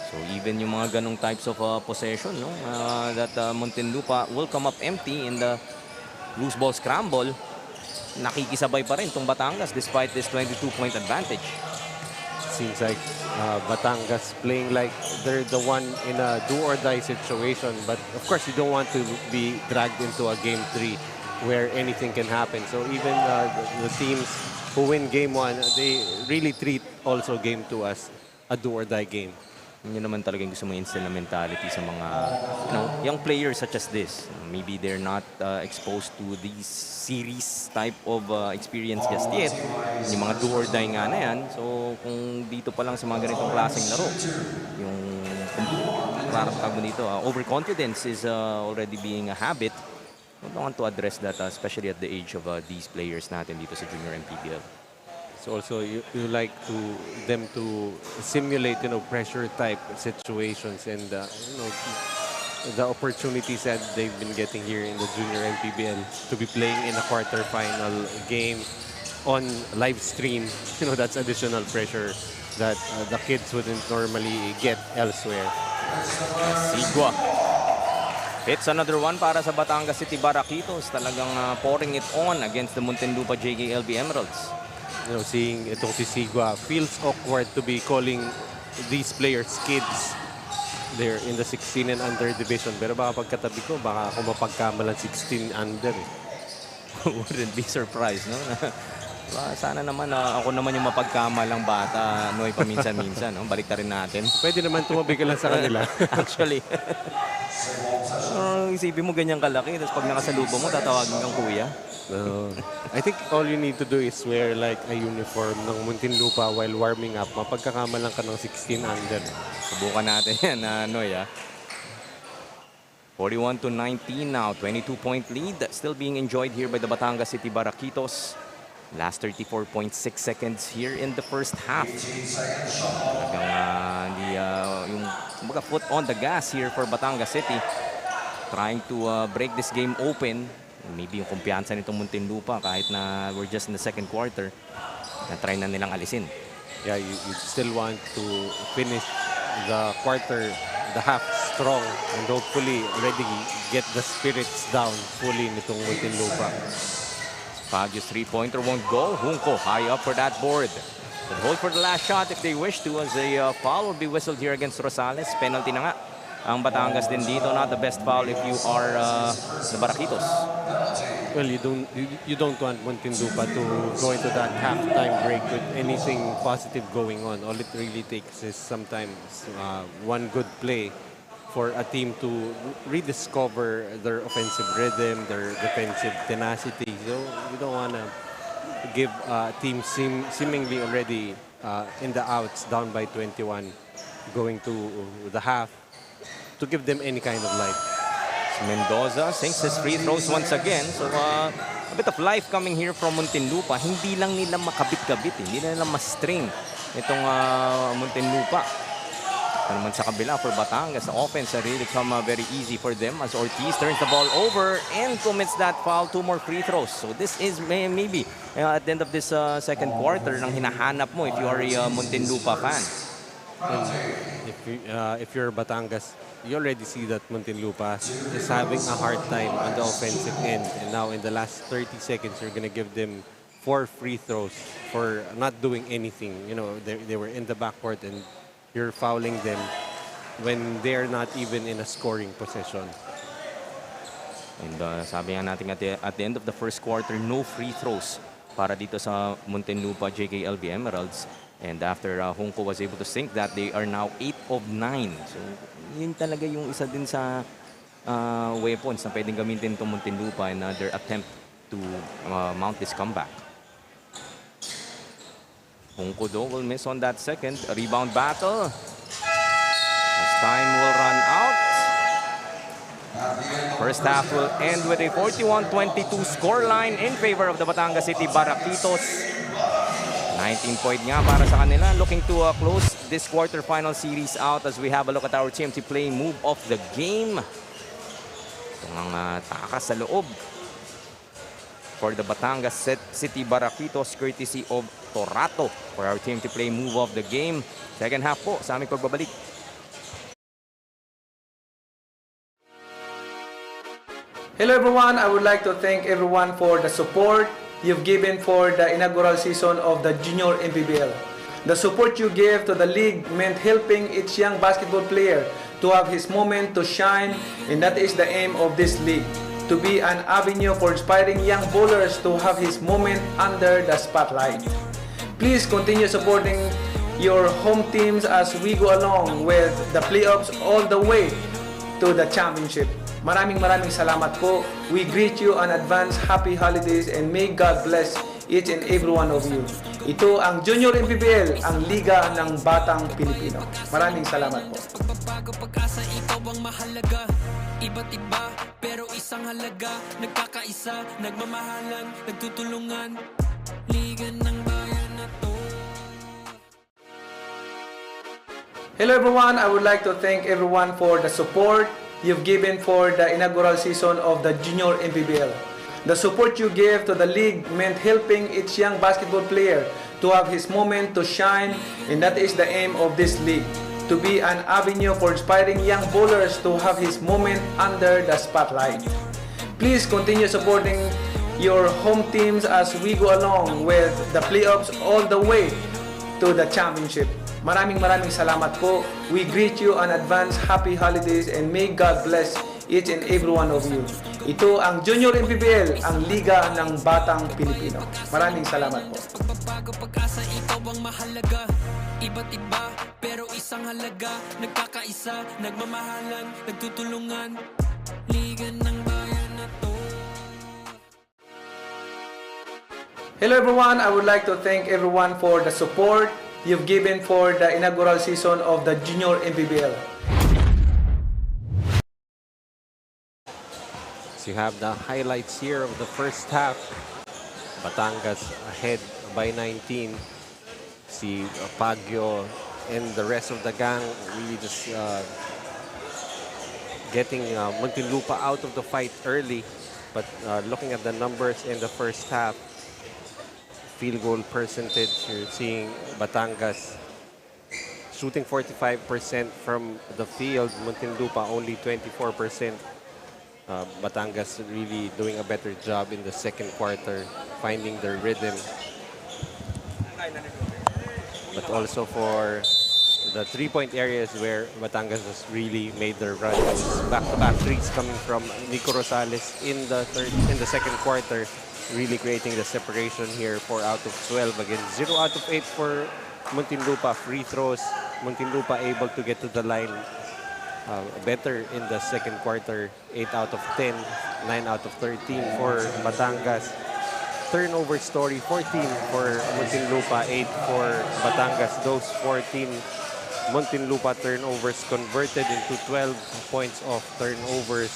So even yung mga ganong types of possession, no, that Muntinlupa will come up empty in the loose ball scramble, nakikisabay pa rin itong Batangas despite this 22-point advantage. Seems like Batangas playing like they're the one in a do-or-die situation, but of course you don't want to be dragged into a game 3 where anything can happen. So even the teams who win game 1, they really treat also game 2 as a do-or-die game. Yun naman talaga yung gusto mong instill na mentality sa mga young players such as this. Maybe they're not exposed to these series type of experience just yet. Yung mga do or die nga na yan. So kung dito pa lang sa mga ganitong klaseng laro, yung tawag mo dito, overconfidence is already being a habit. We don't want to address that, especially at the age of these players natin dito sa Junior MPBL. So also you like them to simulate pressure type situations, and the opportunities that they've been getting here in the Junior MPBL to be playing in a quarterfinal game on live stream. That's additional pressure that the kids wouldn't normally get elsewhere. Sigua hits another one para sa Batangas City Baraquitos. Talagang pouring it on against the Muntinlupa JKLB Emeralds. Seeing itong si Sigua, feels awkward to be calling these players kids. They're in the 16 and under division. Pero baka pagkatabi ko, baka ako mapagkamalan 16 under. Wouldn't be surprised, no? Sana naman ako naman yung mapagkamalang bata, Noy, paminsan-minsan, no? Balik rin natin. Pwede naman tumabi ka lang sa kanila. Actually. Isipin mo ganyang kalaki, tapos pag nakasalubong mo, tatawagin kang kuya. I think all you need to do is wear like a uniform ng Muntinlupa while warming up. Mapagkakamalang ka ng 16 under. Subukan natin yan, Noy, 41-19 now, 22-point lead. Still being enjoyed here by the Batangas City Baraquitos. Last 34.6 seconds here in the first half. Yung foot on the gas here for Batangas City. Trying to break this game open. Maybe yung kumpiyansa nitong Muntinlupa kahit na we're just in the second quarter, na-try na nilang alisin. Yeah, you still want to finish the half strong, and hopefully already get the spirits down fully nitong Muntinlupa. Baguio's three-pointer won't go. Junco high up for that board. But hold for the last shot if they wish to, as a foul will be whistled here against Rosales. Penalty na nga ang Batangas din dito. Not the best foul if you are the Baraquitos. Well, you don't want Muntinlupa to go into that halftime break with anything positive going on. All it really takes is sometimes one good play for a team to rediscover their offensive rhythm, their defensive tenacity. So you don't want to give a team seemingly already in the outs, down by 21, going to the half, to give them any kind of life. Mendoza sinks his free throws once again. So a bit of life coming here from Muntinlupa. Hindi lang nila makabit-kabit, hindi na nila ma-string itong Muntinlupa. Ito naman sa kabila for Batangas, the offense really become very easy for them as Ortiz turns the ball over and commits that foul. 2 more free throws. So this is maybe at the end of this second quarter nang hinahanap mo if you are a Muntinlupa fan. If you're Batangas, you already see that Muntinlupa is having a hard time on the offensive end. And now in the last 30 seconds, you're going to give them 4 free throws for not doing anything. You know, they were in the backcourt and you're fouling them when they're not even in a scoring possession. And sabi nga natin at the end of the first quarter, no free throws para dito sa Muntinlupa JKLB Emeralds. And after Junco was able to sink that, they are now 8 of 9. So yun talaga yung isa din sa weapons na pwedeng gamitin itong Muntinlupa in their attempt to mount this comeback. Junco though will miss on that second. A rebound battle. As time will run out. First half will end with a 41-22 scoreline in favor of the Batangas City Baraquitos. 19-point nga para sa kanila. Looking to close this quarterfinal series out as we have a look at our TMT Play move of the game. Ito ang takas sa loob for the Batangas City Baraquitos courtesy of Torato for our TMT Play move of the game. Second half po sa aming pagbabalik. Hello everyone, I would like to thank everyone for the support you've given for the inaugural season of the Junior MPBL. The support you gave to the league meant helping each young basketball player to have his moment to shine, and that is the aim of this league, to be an avenue for inspiring young bowlers to have his moment under the spotlight. Please continue supporting your home teams as we go along with the playoffs all the way to the championship. Maraming salamat po. We greet you on advance happy holidays and may God bless each and every one of you. Ito ang Junior MPBL, ang Liga ng Batang Pilipino. Maraming salamat po. Pagbabago pag-asa, ikaw ang mahalaga. Iba't iba, pero isang halaga. Nagkakaisa, nagmamahalan, nagtutulungan. Liga ng bayan na to. Hello everyone, I would like to thank everyone for the support you've given for the inaugural season of the Junior MPBL. The support you gave to the league meant helping each young basketball player to have his moment to shine, and that is the aim of this league, to be an avenue for inspiring young bowlers to have his moment under the spotlight. Please continue supporting your home teams as we go along with the playoffs all the way to the championship. Maraming salamat po. We greet you on advance happy holidays and may God bless each and every one of you. Ito ang Junior MPBL, ang Liga ng Batang Pilipino. Maraming salamat po. Pagbabago pag-asa, ikaw ang mahalaga. Iba't iba, pero isang halaga. Nagkakaisa, nagmamahalan, nagtutulungan. Liga ng bayan na to. Hello everyone, I would like to thank everyone for the support you've given for the inaugural season of the Junior MPBL. So you have the highlights here of the first half. Batangas ahead by 19. See Baguio and the rest of the gang really just getting Muntinlupa out of the fight early. But looking at the numbers in the first half, field goal percentage, you're seeing Batangas shooting 45% from the field, Muntinlupa only 24%. Batangas really doing a better job in the second quarter, finding their rhythm. But also for the three-point areas where Batangas has really made their run. Back-to-back threes coming from Nico Rosales in the second quarter, really creating the separation here. 4 out of 12 again, 0 out of 8 for Muntinlupa. Free throws, Muntinlupa able to get to the line better in the second quarter. 8 out of 10, 9 out of 13 for Batangas. Turnover story, 14 for Muntinlupa, 8 for Batangas. Those 14 Muntinlupa turnovers converted into 12 points of turnovers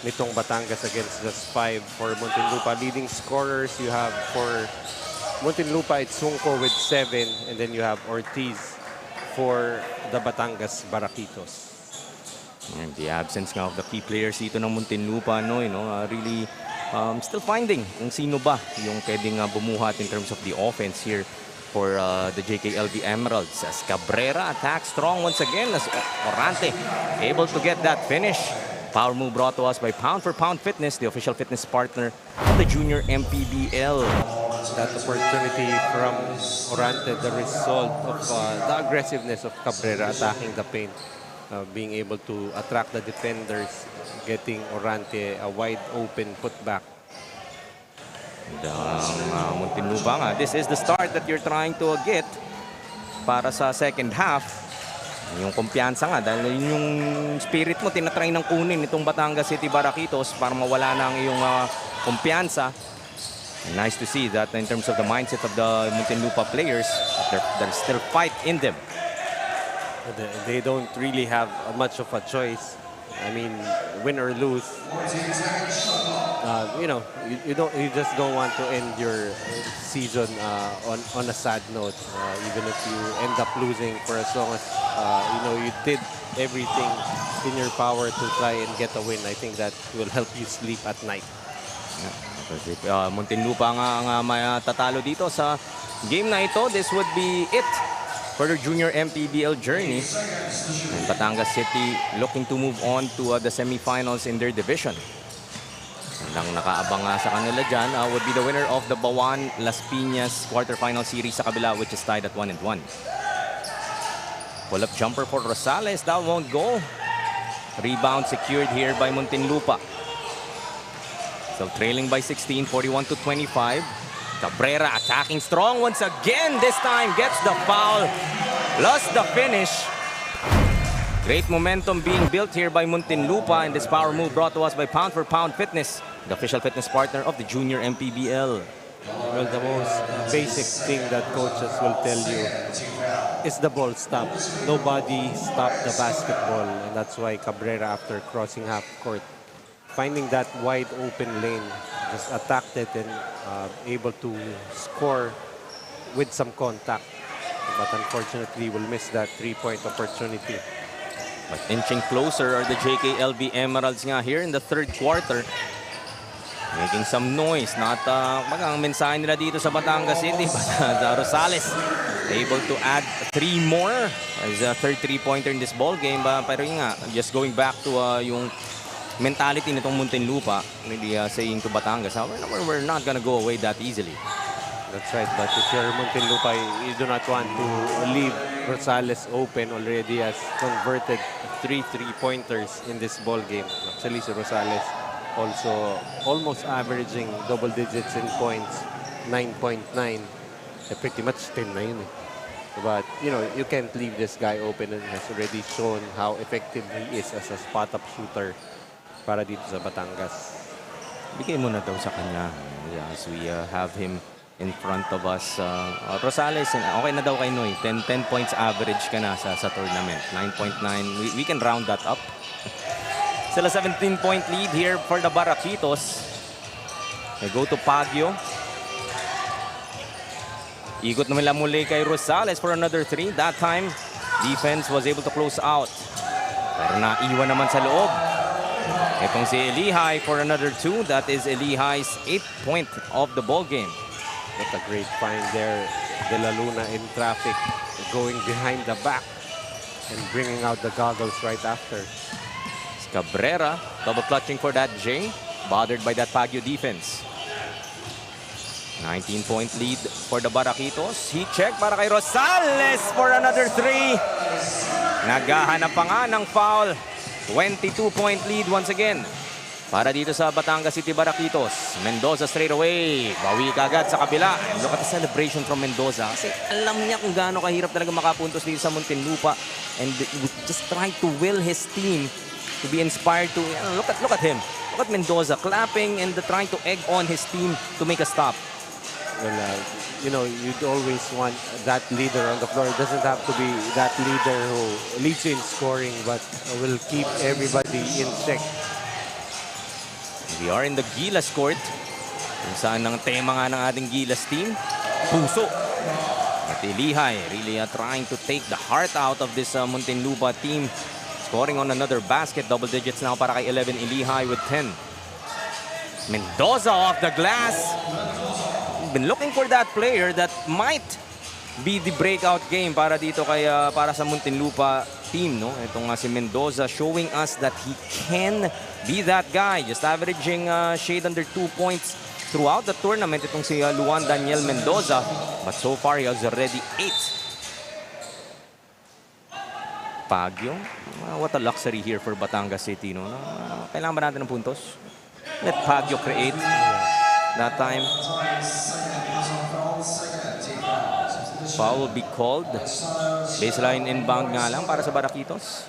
nitong Batangas against just 5 for Muntinlupa. Leading scorers you have for Muntinlupa, it's Sungko with 7, and then you have Ortiz for the Batangas Baraquitos. And the absence nga of the key players dito ng Muntinlupa, no, really still finding kung sino ba yung pwedeng bumuhat in terms of the offense here for the JKLB Emeralds. As Cabrera attacks strong once again as Orante able to get that finish. Power move brought to us by Pound for Pound Fitness, the official fitness partner of the Junior MPBL. That opportunity from Orante, the result of the aggressiveness of Cabrera attacking the paint, being able to attract the defenders, getting Orante a wide open putback. Muntinlupa nga, this is the start that you're trying to get para sa second half. Yung kumpiyansa nga, dahil yung spirit mo tinatry ng kunin itong Batangas City Baraquitos para mawala na ang iyong kumpiyansa. Nice to see that in terms of the mindset of the Muntinlupa players, there's still fight in them. They don't really have much of a choice. I mean, win or lose, you just don't want to end your season on a sad note. Even if you end up losing, for as long as you did everything in your power to try and get a win, I think that will help you sleep at night. Muntinlupa nga ang tatalo dito sa game na ito. This would be it for the Junior MPBL journey. And Batangas City looking to move on to the semifinals in their division. Ang nakaabang sa kanila dyan would be the winner of the Bawan Las Piñas quarterfinal series sa kabila, which is tied at 1-1. Pull-up jumper for Rosales. That won't go. Rebound secured here by Muntinlupa. So trailing by 16, 41-25. Cabrera attacking strong once again. This time gets the foul. Lost the finish. Great momentum being built here by Muntinlupa, and this power move brought to us by Pound for Pound Fitness, the official fitness partner of the Junior MPBL. Well, the most basic thing that coaches will tell you is the ball stop. Nobody stopped the basketball, and that's why Cabrera, after crossing half court, finding that wide open lane, just attacked it and able to score with some contact. But unfortunately, will miss that three-point opportunity. But inching closer are the JKLB Emeralds nga here in the third quarter. Making some noise. Not ang mensahe nila dito sa Batangas City. Rosales able to add 3 more. As a third three-pointer in this ball game. Pero yun nga, just going back to yung mentality nitong Muntinlupa, maybe saying to Batangas, we're not gonna go away that easily. That's right, but if you're Muntinlupa, you do not want to leave Rosales open. Already has converted 3 three-pointers in this ball game. Actually, si Rosales also almost averaging double digits in points, 9.9. Pretty much 10 na yun eh. But, you can't leave this guy open, and has already shown how effective he is as a spot-up shooter para dito sa Batangas. Bigay mo na daw sa kanya as we have him in front of us. Rosales, okay na daw kay Noy. 10 points average ka na sa tournament. 9.9. We can round that up. Still a 17-point lead here for the Baraquitos. They go to Pagyo. Ikot naman lang muli kay Rosales for another 3. That time, defense was able to close out. Pero naiwan naman sa loob. Itong si Elihai for another 2. That is Elihai's 8th point of the ball game. What a great find there. De La Luna in traffic, going behind the back and bringing out the goggles right after. Cabrera Double clutching for that J. Bothered by that Baguio defense. 19-point lead for the Baraquitos. Heat check para kay Rosales for another 3. Naghahanap pa nga ng foul. 22-point lead once again. Para dito sa Batangas City Baraquitos. Mendoza straight away. Bawi kagad sa kabila. And look at the celebration from Mendoza. Kasi alam niya kung gaano kahirap talaga makapuntos dito sa Muntinlupa. And just trying to will his team to be inspired to... Look at him. Look at Mendoza clapping and trying to egg on his team to make a stop. Well, you know, you'd always want that leader on the floor. It doesn't have to be that leader who leads you in scoring, but will keep everybody in check. We are in the Gilas court. Kung saan ang tema nga ng ating Gilas team, puso. At Ilihay really trying to take the heart out of this Muntinlupa team. Scoring on another basket. Double digits now para kay 11 Ilihay with 10. Mendoza off the glass. Been looking for that player that might be the breakout game para dito kay para sa Muntinlupa team, no? Itong si Mendoza showing us that he can be that guy, just averaging shade under 2 points throughout the tournament itong si Luan Daniel Mendoza, but so far he has already 8. Baguio, what a luxury here for Batangas City, no? Kailangan ba natin ng puntos? Let Baguio create that time. Foul will be called. Baseline inbound nga lang para sa Baraquitos.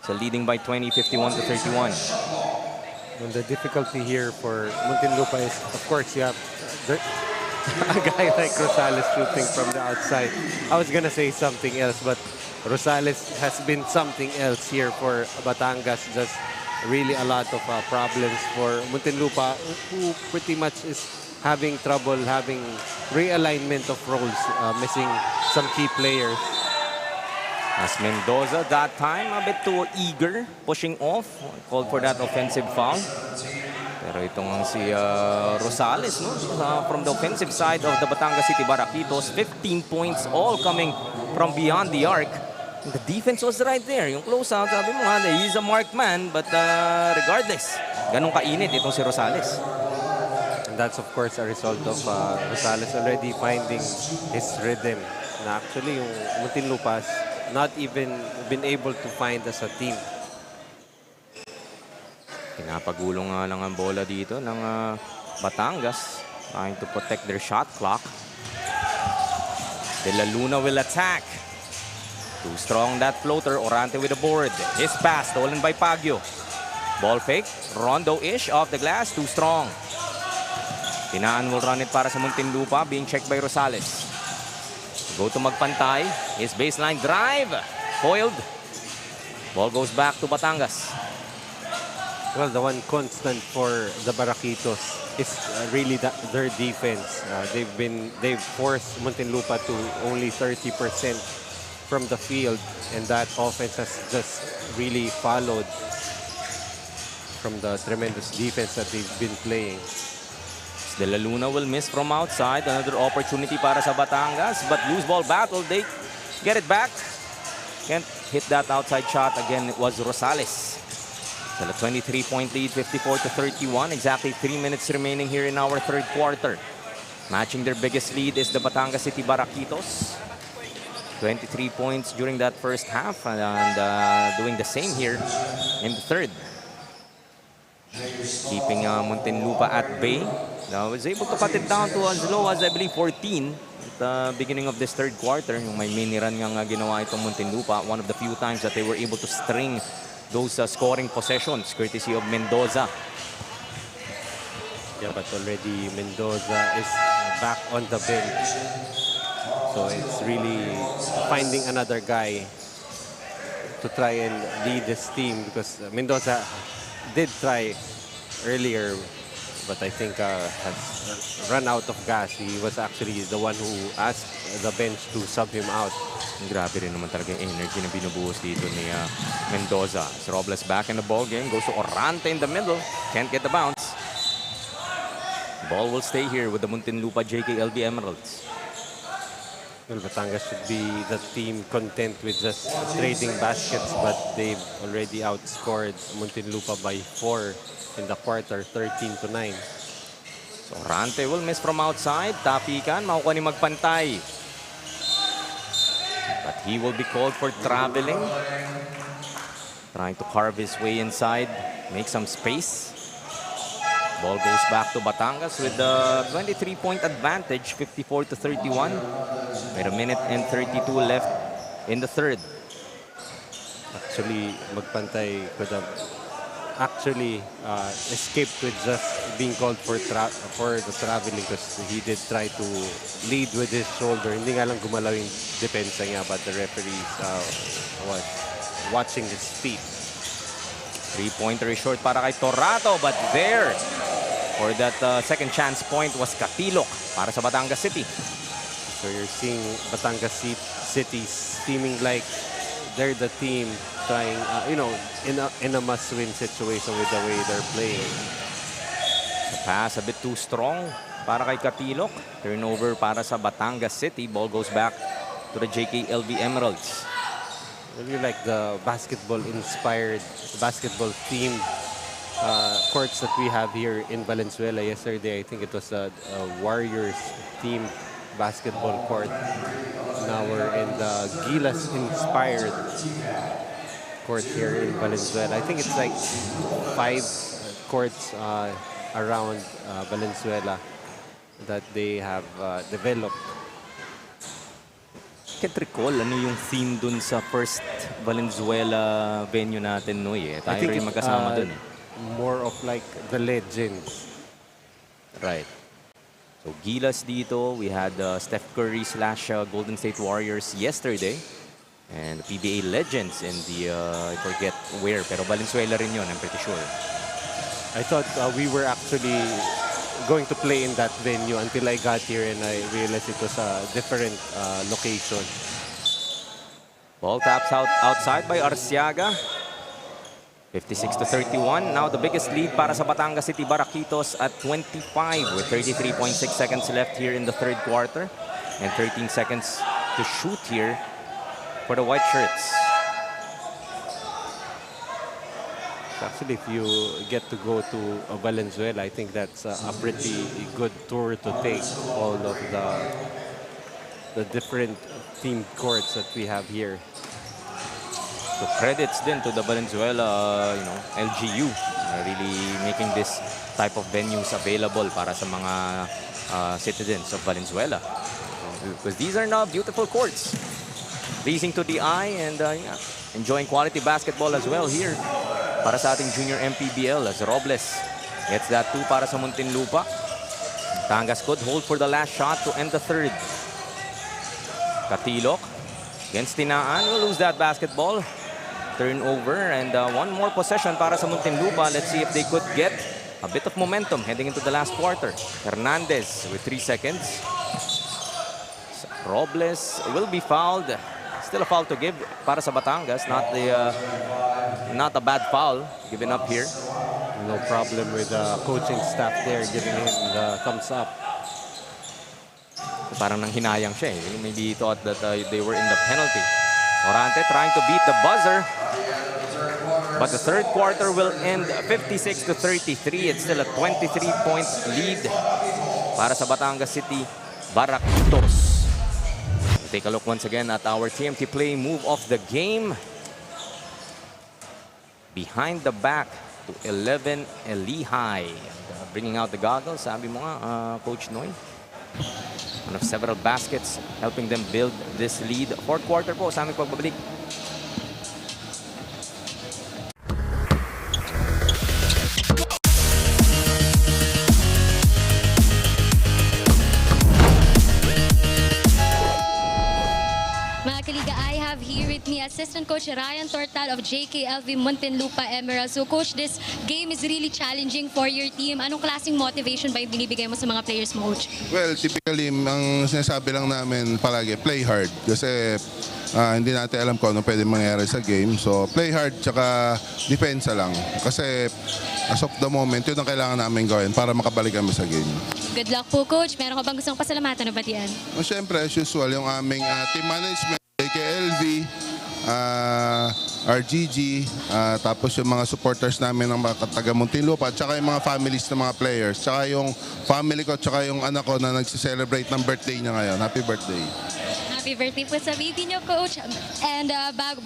So leading by 20, 51 to 31. And the difficulty here for Muntinlupa is, of course, you have a guy like Rosales shooting from the outside. I was gonna say something else, but Rosales has been something else here for Batangas. Just really a lot of problems for Muntinlupa, who pretty much is having trouble having realignment of roles, missing some key players. As Mendoza that time a bit too eager, pushing off, called for that offensive foul. Pero itong si Rosales, no? From the offensive side of the Batangas City Baraquitos, 15 points all coming from beyond the arc. The defense was right there. Yung closeout, sabi mo nga, he's a marked man, but regardless, ganun kainit itong si Rosales. And that's of course a result of Rosales already finding his rhythm. Na actually yung Muntinlupa has not even been able to find as a team. Pinapagulong nga lang ang bola dito ng Batangas, trying to protect their shot clock. De La Luna will attack. Too strong that floater. Orante with the board. His pass stolen by Baguio. Ball fake. Rondo-ish off the glass. Too strong. Tinaan will run it para sa Muntinlupa, being checked by Rosales. Go to magpantay. His baseline drive. Foiled. Ball goes back to Batangas. Well, the one constant for the Baraquitos is really their defense. They've forced Muntinlupa to only 30% from the field, and that offense has just really followed from the tremendous defense that they've been playing. De La Luna will miss from outside. Another opportunity para sa Batangas, but loose ball battle. They get it back. Can't hit that outside shot. Again, it was Rosales. So the 23-point lead, 54 to 31. Exactly 3 minutes remaining here in our third quarter. Matching their biggest lead is the Batangas City Baraquitos. 23 points during that first half, and doing the same here in the third. Keeping Muntinlupa at bay. Now was able to cut it down to as low as I believe 14 at the beginning of this third quarter. Yung may mini run nga ginawa itong Muntinlupa. One of the few times that they were able to string those scoring possessions courtesy of Mendoza. Yeah, but already Mendoza is back on the bench. So it's really finding another guy to try and lead this team, because Mendoza did try earlier, but I think has run out of gas. He was actually the one who asked the bench to sub him out. Grabe rin naman talaga yung energy na binubuhos dito ni Mendoza. Robles back in the ball game. Goes to Orante in the middle. Can't get the bounce. Ball will stay here with the Muntinlupa JKLB Emeralds. Well, Batangas should be the team content with just trading baskets, but they've already outscored Muntinlupa by 4 in the quarter, 13-9. So Rante will miss from outside. Tapikan, makukuha ni magpantay. But he will be called for traveling. Trying to carve his way inside, make some space. Ball goes back to Batangas with the 23-point advantage, 54-31. With a minute and 32 left in the third. Actually, Magpantay could have actually escaped with just being called for the traveling, because he did try to lead with his shoulder. Hindi nga lang gumalaw yung depensa niya, but the referee was watching his feet. Three-pointer is short para kay Torrato, but there for that second chance point was Katilok para sa Batangas City. So you're seeing Batangas City seeming like they're the team trying, in a must-win situation with the way they're playing. The pass a bit too strong para kay Katilok. Turnover para sa Batangas City. Ball goes back to the JKLV Emeralds. Really like the basketball-inspired, basketball-themed courts that we have here in Valenzuela. Yesterday, I think it was a Warriors-themed basketball court. Now we're in the Gilas-inspired court here in Valenzuela. I think it's like 5 courts around Valenzuela that they have developed. Can't recall ano yung theme dun sa first Valenzuela venue natin, Noy. Tayo rin magkasama dun. More of like the legends. Right. So Gilas dito, we had Steph Curry / Golden State Warriors yesterday. And the PBA legends in the, I forget where, pero Valenzuela rin yun, I'm pretty sure. I thought we were actually going to play in that venue until I got here and I realized it was a different location. Ball taps outside by Arciaga. 56-31. Now the biggest lead para sa Batangas City Baraquitos at 25 with 33.6 seconds left here in the third quarter. And 13 seconds to shoot here for the white shirts. Actually, if you get to go to Valenzuela, I think that's a pretty good tour to take. All of the different team courts that we have here. So credits din to the Valenzuela, LGU, really making this type of venues available para sa mga citizens of Valenzuela. Because these are now beautiful courts, pleasing to the eye, and enjoying quality basketball as well here para sa ating Junior MPBL as Robles gets that 2 para sa Muntinlupa. Batangas could hold for the last shot to end the third. Katilok against Tinaan will lose that basketball. Turnover and one more possession para sa Muntinlupa. Let's see if they could get a bit of momentum heading into the last quarter. Hernandez with 3 seconds. Robles will be fouled. Still a foul to give para sa Batangas. Not a bad foul given up here. No problem with the coaching staff there giving him the thumbs up. Parang nang hinayang siya. Maybe he thought that they were in the penalty. Orante trying to beat the buzzer. But the third quarter will end 56-33. It's still a 23-point lead para sa Batangas City Baraquitos. We'll take a look once again at our TMT play move of the game. Behind the back to 11 Lehigh. Bringing out the goggles, sabi mo nga, Coach Noy. One of several baskets helping them build this lead. Fourth quarter po sa aming pagbabalik. Assistant Coach Ryan Tortal of JKLV Muntinlupa Emeralds. So Coach, this game is really challenging for your team. Anong klaseng motivation ba yung binibigay mo sa mga players mo, Coach? Well, typically, ang sinasabi lang namin palagi, play hard. Kasi hindi natin alam kung ano pwede mangyari sa game. So play hard, tsaka depensa lang. Kasi as of the moment, yun ang kailangan namin gawin para makabalik kami sa game. Good luck po, Coach. Meron ka bang gustong pasalamatan na batian? Siyempre, as usual, yung aming team management, KLV, RGG, tapos yung mga supporters namin ng mga taga Muntinlupa, tsaka yung mga families ng mga players, tsaka yung family ko, tsaka yung anak ko na nagsi-celebrate ng birthday niya ngayon. Happy birthday. Happy birthday po sa baby niyo, Coach. And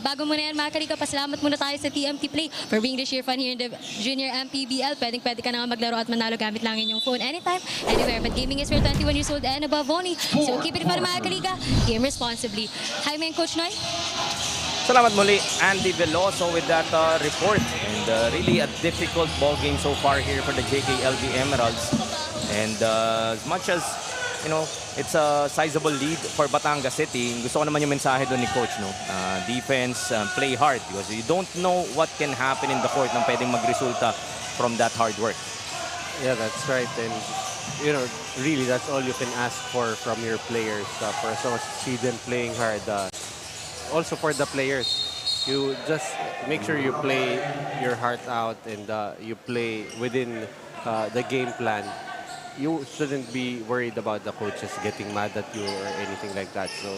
bago muna yan, mga kalika, pasalamat muna tayo sa TMT Play for being the sheer fun here in the Junior MPBL. Pwede ka na nga maglaro at manalo gamit lang inyong phone anytime, anywhere. But gaming is for 21 years old and above only. So keep it fun, mga kalika. Game responsibly. Hi, man, Coach Noy. Salamat muli, Andy Veloso, with that report. And really a difficult ball game so far here for the JKLB Emeralds. And as much as, you know, it's a sizable lead for Batangas City, gusto ko naman yung mensahe doon ni Coach, no? Defense, play hard, because you don't know what can happen in the court nang pwedeng magresulta from that hard work. Yeah, that's right. And, you know, really, that's all you can ask for from your players. For as long as you see them playing hard. Also for the players, you just make sure you play your heart out and you play within the game plan. You shouldn't be worried about the coaches getting mad at you or anything like that. So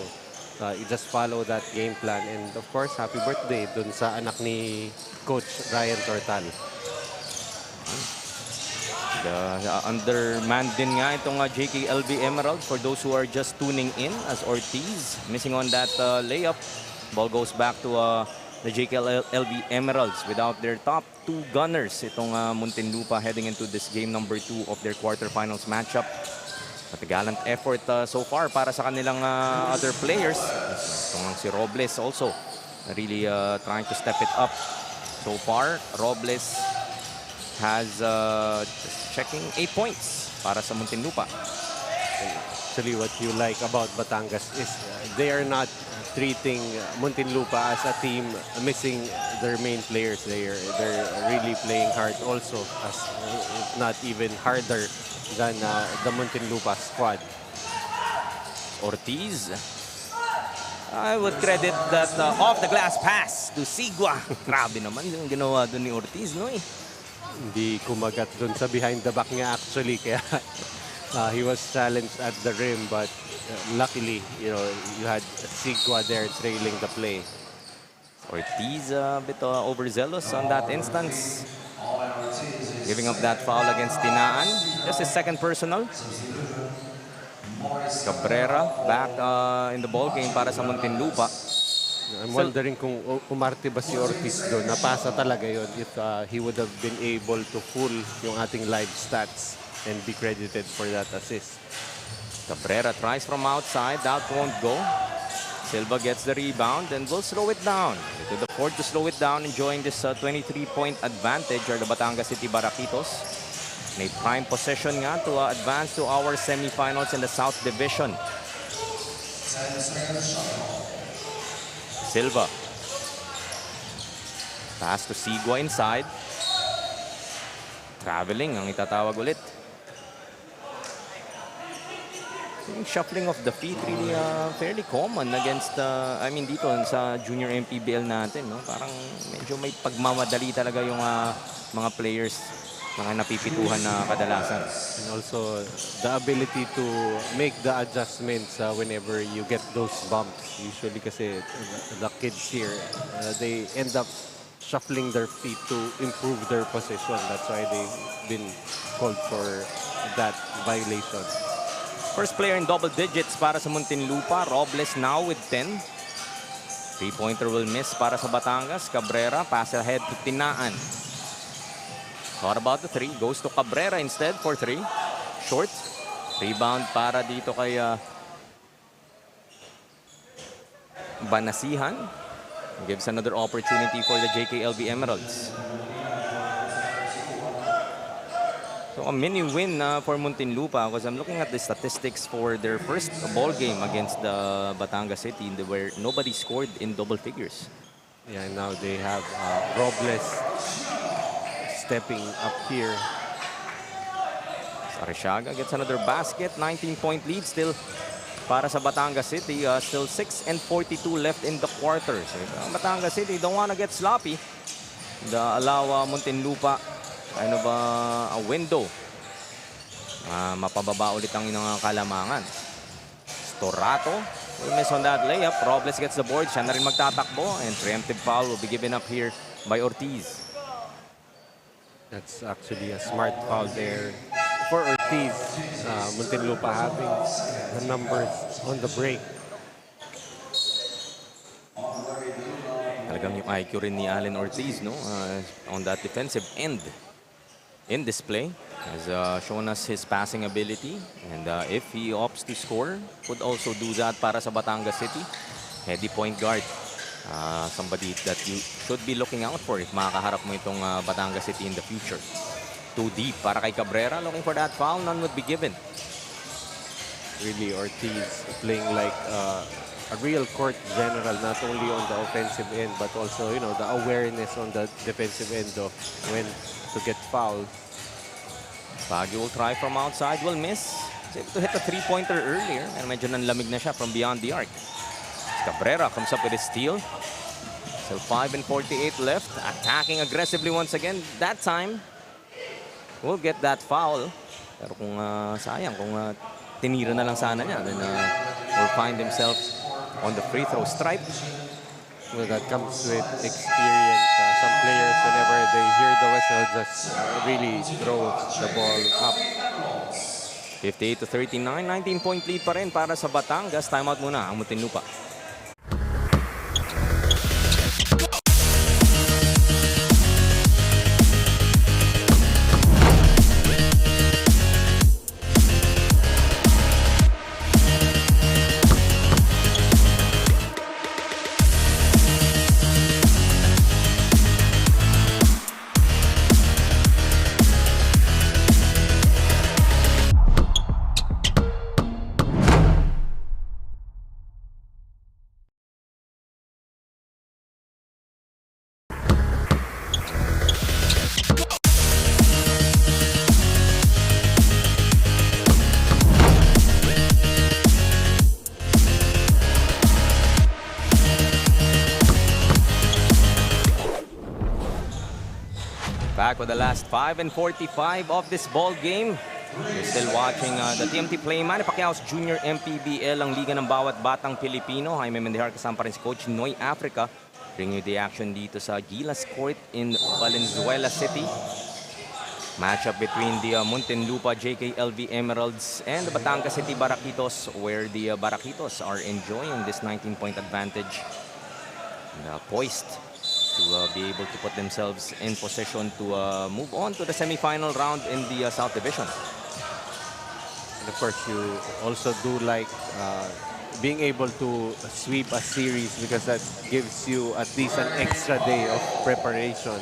you just follow that game plan. And of course, happy birthday dun sa anak ni Coach Ryan Tortal. Undermanned din nga itong JKLB Emeralds for those who are just tuning in, as Ortiz missing on that layup. Ball goes back to the JKLB Emeralds without their top two gunners. Itong Muntinlupa heading into this game number 2 of their quarterfinals matchup. Matagalang effort so far para sa kanilang other players. Itong si Robles also really trying to step it up. So far, Robles has just checking 8 points para sa Muntinlupa. Actually, what you like about Batangas is they are not treating Muntinlupa as a team missing their main players. They're really playing hard also, as if not even harder than the Muntinlupa squad. Ortiz, I would credit that off the glass pass to Sigua. Grabe naman yung ginawa doon ni Ortiz, no? Hindi kumagat doon sa behind the back niya actually, kaya he was challenged at the rim, but luckily, you know, you had Sigua there trailing the play. Ortiz a bit overzealous on that instance, giving up that foul against Tinaan. Just his second personal. Cabrera back in the ball game para sa Muntinlupa. I'm wondering kung umarte ba si Ortiz doon. Napasa talaga yun if he would have been able to pull yung ating live stats and be credited for that assist. Cabrera tries from outside. That won't go. Silva gets the rebound and will slow it down. To the court to slow it down, enjoying this 23-point advantage are the Batangas City Baraquitos. In a prime possession nga to advance to our semifinals in the South Division. Silva. Pass to Sigua inside. Traveling ang itatawag ulit. Yung shuffling of the feet really fairly common against, I mean dito sa Junior MPBL natin. No? Parang medyo may pagmamadali talaga yung mga players, mga napipituhan na kadalasan. And also the ability to make the adjustments whenever you get those bumps. Usually kasi the kids here, they end up shuffling their feet to improve their position. That's why they've been called for that violation. First player in double digits para sa Muntinlupa. Robles now with 10. Three-pointer will miss para sa Batangas. Cabrera pass ahead to Tinaan. Thought about the 3. Goes to Cabrera instead for 3. Short. Rebound para dito kay Banasihan. Gives another opportunity for the JKLB Emeralds. So a mini win for Muntinlupa, because I'm looking at the statistics for their first ball game against the Batangas City where nobody scored in double figures. Yeah, and now they have Robles stepping up here. Arishaga gets another basket. 19-point lead still para sa Batangas City. Still 6:42 left in the quarter. So Batangas City don't want to get sloppy. Allow Muntinlupa kind of a window mapababa ulit ang inang kalamangan. Storato will miss on that layup. Robles gets the board. Siya na rin magtatakbo. And preemptive foul will be given up here by Ortiz. That's actually a smart foul there for Ortiz. Muntinlupa having the numbers on the break. Talagang yung IQ rin ni Allen Ortiz, no? On that defensive end in this play. Has shown us his passing ability. And if he opts to score, could also do that para sa Batangas City. Heady point guard. Somebody that you should be looking out for if makakaharap mo itong Batangas City in the future. Too deep para kay Cabrera. Looking for that foul. None would be given. Really, Ortiz playing like a real court general, not only on the offensive end, but also, you know, the awareness on the defensive end of when to get fouled. Baguio will try from outside, will miss. He's able to hit a three-pointer earlier. And medyo nanlamig na siya from beyond the arc. Cabrera comes up with a steal. Still 5:48 left. Attacking aggressively once again. That time, we'll get that foul. Pero kung sayang, kung tinira na lang sana niya, then will find himself on the free throw stripe. Well, that comes with experience. Some players, whenever they hear the whistle, just really throw the ball up. 58-39, 19-point lead pa rin para sa Batangas. Timeout muna ang Muntinlupa. Back with the last 5:45 of this ball game. You're still watching the TMT Play Manny Pacquiao's Junior MPBL, ang liga ng bawat batang Pilipino. Jaime Mendihar kasama pa rin si Coach Noy Africa. Bring you the action dito sa Gilas Court in Valenzuela City. Matchup between the Muntinlupa JKLV Emeralds and the Batangas City Baraquitos, where the Baraquitos are enjoying this 19-point advantage. And, poised to be able to put themselves in position to move on to the semi-final round in the South Division. And of course, you also do like being able to sweep a series, because that gives you at least an extra day of preparation.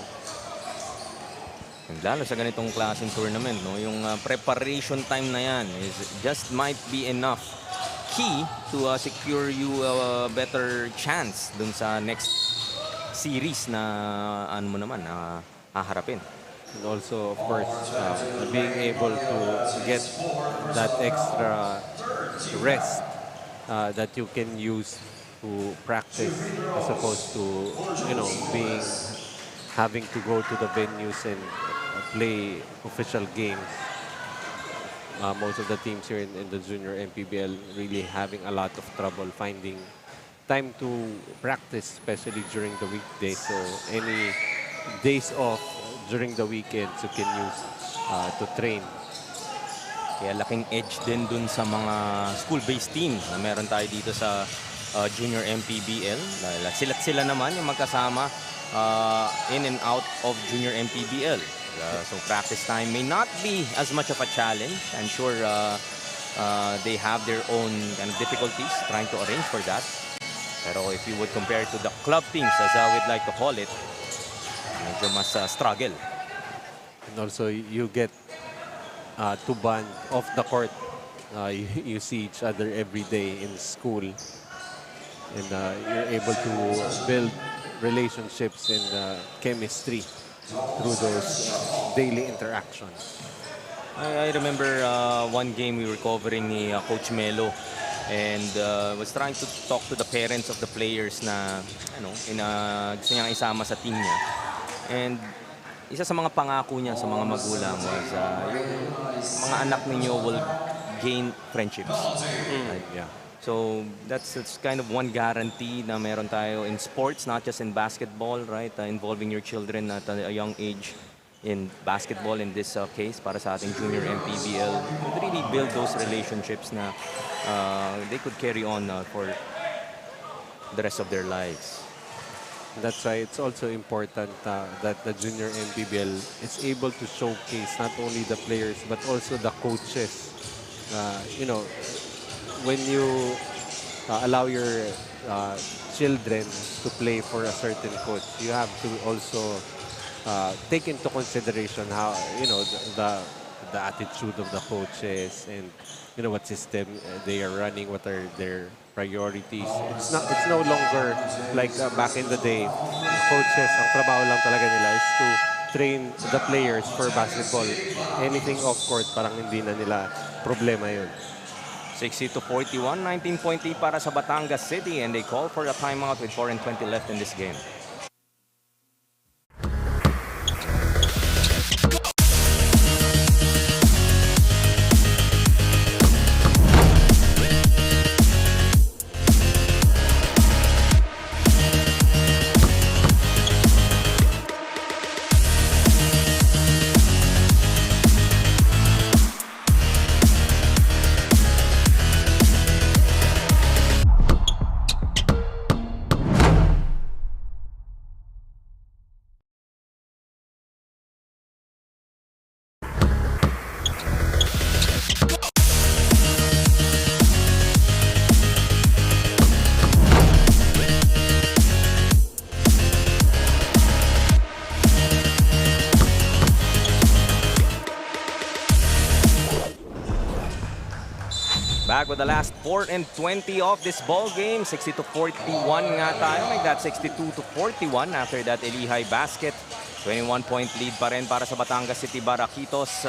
And lalo sa ganitong klaseng tournament, no, yung preparation time na yan is just might be enough key to secure you a better chance dun sa next series na ano mo naman haharapin. And also, of course, being able to get that extra rest that you can use to practice, as opposed to, you know, having to go to the venues and play official games. Most of the teams here in the Junior MPBL really having a lot of trouble finding time to practice, especially during the weekdays. So any days off during the weekends you can use to train. Kaya laking edge din dun sa mga school-based team na meron tayo dito sa Junior MPBL. Sila't sila naman yung magkasama in and out of Junior MPBL. So practice time may not be as much of a challenge. I'm sure they have their own kind of difficulties trying to arrange for that. Pero if you would compare to the club teams, as we'd like to call it, medyo mas struggle. And also, you get to bond off the court. You see each other every day in school. And you're able to build relationships and chemistry through those daily interactions. I remember one game we were covering ni Coach Melo, and was trying to talk to the parents of the players na ano, gusto niyang isama sa team niya. And isa sa mga pangako niya sa mga magulang was yung mga anak ninyo will gain friendships. Right? Yeah. So that's kind of one guarantee na meron tayo in sports, not just in basketball, right? Involving your children at a young age in basketball in this case para sa ating junior MPBL. Would really build those relationships na they could carry on for the rest of their lives. That's why it's also important that the junior MPBL is able to showcase not only the players but also the coaches. You know, when you allow your children to play for a certain coach, you have to also take into consideration how, you know, the attitude of the coaches and, you know, what system they are running, what are their priorities. It's no longer like back in the day, coaches, ang trabaho lang talaga nila is to train the players for basketball. Anything off court, parang hindi na nila problema yun. 60-41, 19-point lead para sa Batangas City, and they call for a timeout with 4:20 left in this game. Back with the last 4:20 of this ball game. 60-41 nga tayo. Make that 62-41 after that Elihai basket. 21-point lead pa rin para sa Batangas City Baraquitos.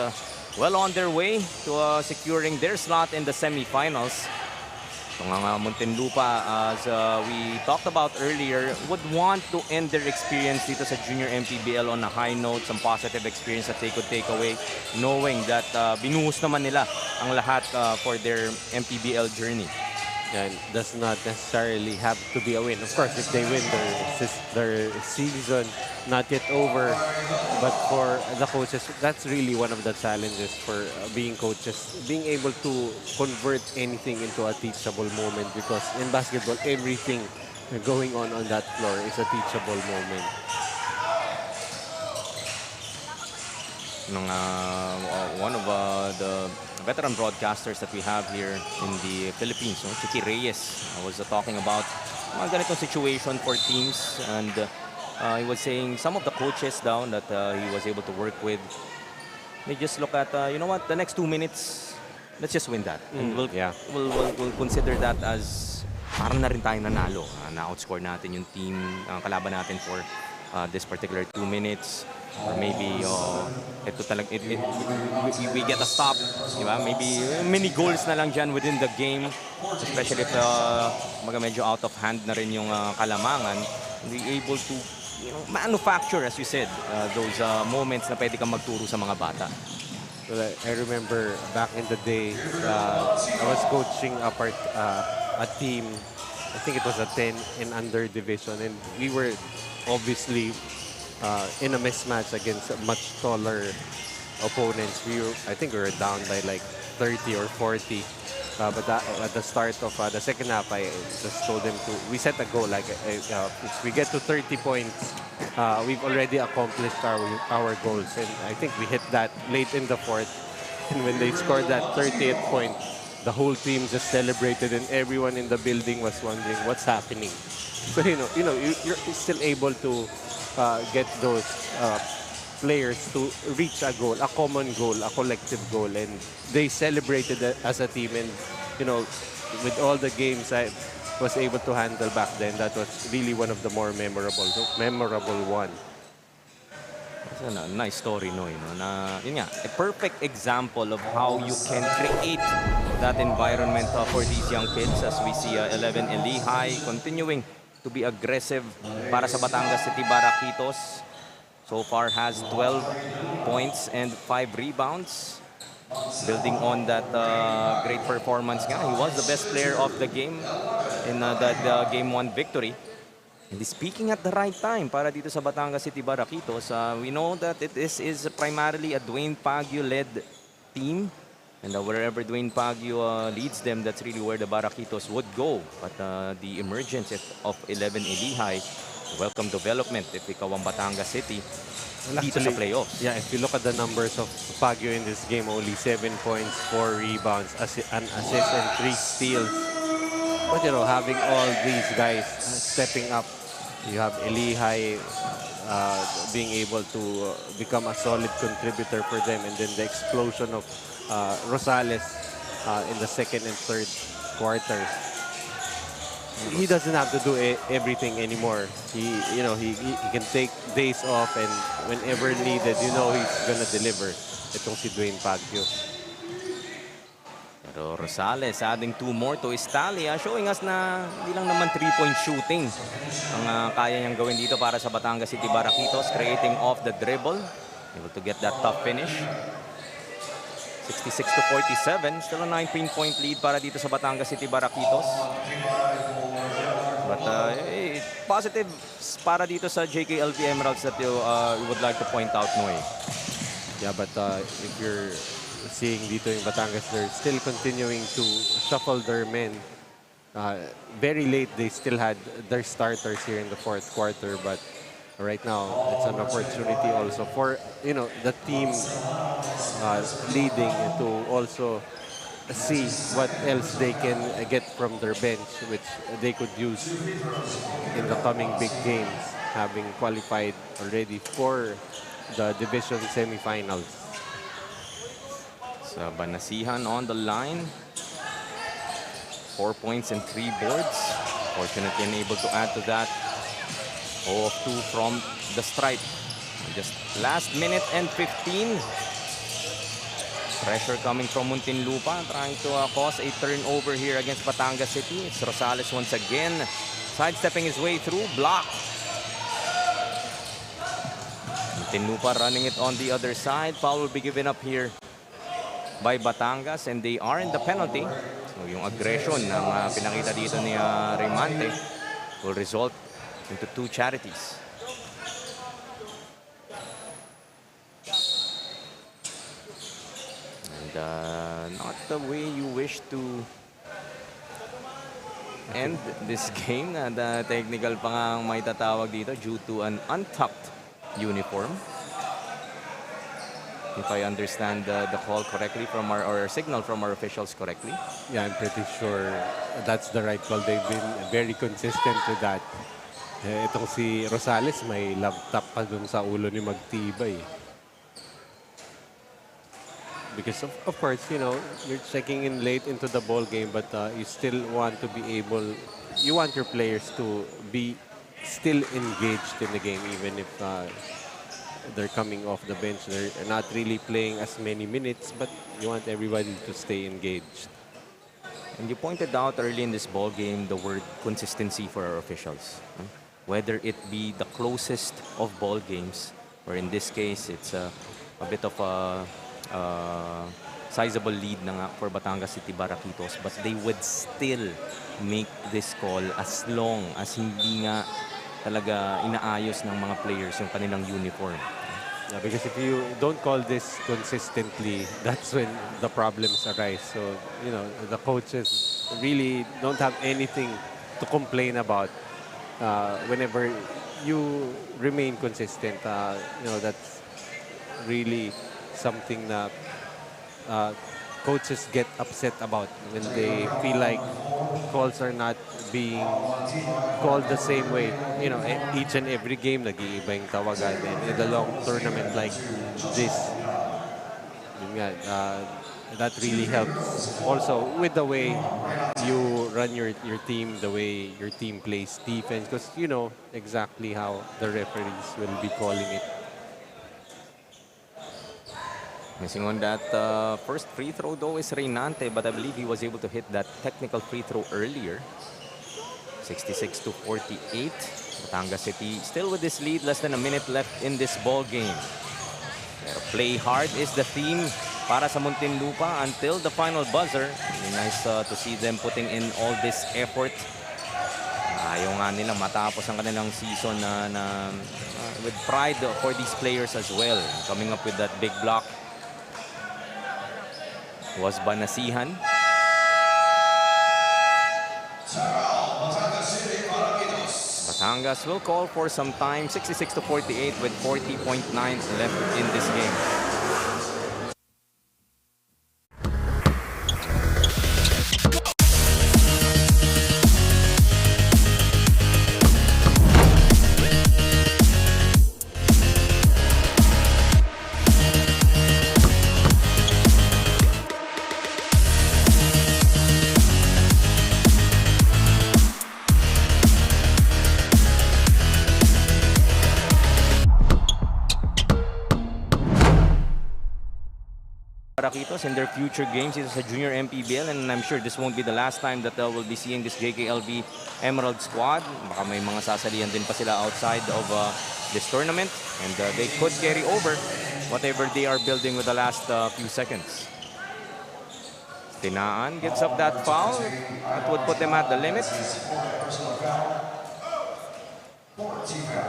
Well on their way to securing their slot in the semifinals. Itong mga Muntinlupa, as we talked about earlier, would want to end their experience dito sa Junior MPBL on a high note, some positive experience that they could take away, knowing that binuhos naman nila ang lahat for their MPBL journey. And does not necessarily have to be a win. Of course, if they win, their season not yet over. But for the coaches, that's really one of the challenges for being coaches. Being able to convert anything into a teachable moment, because in basketball, everything going on that floor is a teachable moment. One of the veteran broadcasters that we have here in the Philippines, Chicky Reyes, was talking about mga ganitong situation for teams, and he was saying some of the coaches down that he was able to work with, they just look at, you know what, the next 2 minutes, let's just win that. And we'll consider that as parang na rin tayo nanalo. Na-outscore natin yung team, kalaban natin for this particular 2 minutes. Or maybe we get a stop, diba? Maybe mini goals na lang dyan within the game, especially if medyo out of hand na rin yung kalamangan. We able to, you know, manufacture, as you said, those moments na pwede kang magturo sa mga bata. Well, I remember back in the day, I was coaching a team. I think it was a 10 and under division, and we were obviously in a mismatch against much taller opponents. I think we were down by like 30 or 40. But at the start of the second half, I just told them we set a goal. Like if we get to 30 points, we've already accomplished our goals. And I think we hit that late in the fourth. And when they scored that 30th point, the whole team just celebrated, and everyone in the building was wondering what's happening. So you're still able to get those players to reach a goal, a common goal, a collective goal, and they celebrated it as a team. And with all the games I was able to handle back then, that was really one of the more memorable one. That's a nice story, no? Yun nga, a perfect example of how you can create that environment for these young kids, as we see 11 Elihai continuing to be aggressive para sa Batangas City Baraquitos. so far has 12 points and 5 rebounds. Building on that great performance nga. He was the best player of the game in that Game 1 victory. And he's speaking at the right time para dito sa Batangas City Baraquitos. We know that this is primarily a Dwayne Pagyo-led team. And wherever Dwayne Pagyo leads them, that's really where the Baraquitos would go. But the emergence of 11 Elihai, welcome development if ikaw ang Batangas City dito sa playoffs. Yeah, if you look at the numbers of Pagyo in this game, only 7 points, 4 rebounds, an assist, and 3 steals. But you know, having all these guys stepping up, you have Elihai being able to become a solid contributor for them, and then the explosion of Rosales in the second and third quarters. He doesn't have to do everything anymore. He can take days off, and whenever needed, you know he's gonna deliver. Itong si Dwayne Pagyo. Pero Rosales adding 2 more to his tally, showing us na hindi lang naman 3-point shooting ang kaya niyang gawin dito para sa Batangas City Baraquitos, creating off the dribble, able to get that tough finish. 66-47, still a 19-point lead para dito sa Batangas City Baraquitos. But positive para dito sa JKLP Emeralds that you would like to point out, Noy. Yeah, but if you're seeing dito in Batangas, they're still continuing to shuffle their men. Very late, they still had their starters here in the fourth quarter, but right now, it's an opportunity also for, the team leading to also see what else they can get from their bench, which they could use in the coming big games, having qualified already for the division semifinals. So Banasihan on the line. 4 points and 3 boards. Fortunately unable to add to that. 0 of 2 from the stripe. Just last minute and 15. Pressure coming from Muntinlupa, trying to cause a turnover here against Batangas City. It's Rosales once again, sidestepping his way through, block. Muntinlupa running it on the other side. Foul will be given up here by Batangas, and they are in the penalty. So yung aggression na pinakita dito ni Raymante will result into 2 charities. Not the way you wish to end this game. The technical pa nga ang may tatawag dito due to an untucked uniform. If I understand the call correctly from or signal from our officials correctly. Yeah, I'm pretty sure that's the right call. They've been very consistent with that. Itong si Rosales, may laptop pa dun sa ulo ni Magtibay. Because of course, you're checking in late into the ball game, but you still want to be able, you want your players to be still engaged in the game, even if they're coming off the bench. They're not really playing as many minutes, but you want everybody to stay engaged. And you pointed out early in this ball game the word consistency for our officials. Whether it be the closest of ball games, or in this case, it's a bit of a sizable lead na nga for Batangas City Baraquitos, but they would still make this call as long as hindi nga talaga inaayos ng mga players yung kanilang uniform. Yeah, because if you don't call this consistently, that's when the problems arise. So, the coaches really don't have anything to complain about whenever you remain consistent. That's really something that coaches get upset about when they feel like calls are not being called the same way. Each and every game nag-iiba yung tawagan, and in the long tournament like this, that really helps. Also with the way you run your team, the way your team plays defense, because you know exactly how the referees will be calling it. Missing on that first free throw though is Reynante, but I believe he was able to hit that technical free throw earlier. 66-48. Batangas City still with this lead, less than a minute left in this ball game. Pero play hard is the theme para sa Muntinlupa until the final buzzer. Nice to see them putting in all this effort. Ayaw nga nila matapos ang kanilang season with pride for these players as well. Coming up with that big block was Banasihan. Batangas will call for some time, 66-48 with 40.9 left in this game. Baraquitos in their future games dito sa Junior MPBL, and I'm sure this won't be the last time that we'll be seeing this JKLB Emerald squad. Baka may mga sasalihan din pa sila outside of this tournament, and they could carry over whatever they are building with the last few seconds. Tinaan gives up that foul. That would put them at the limit.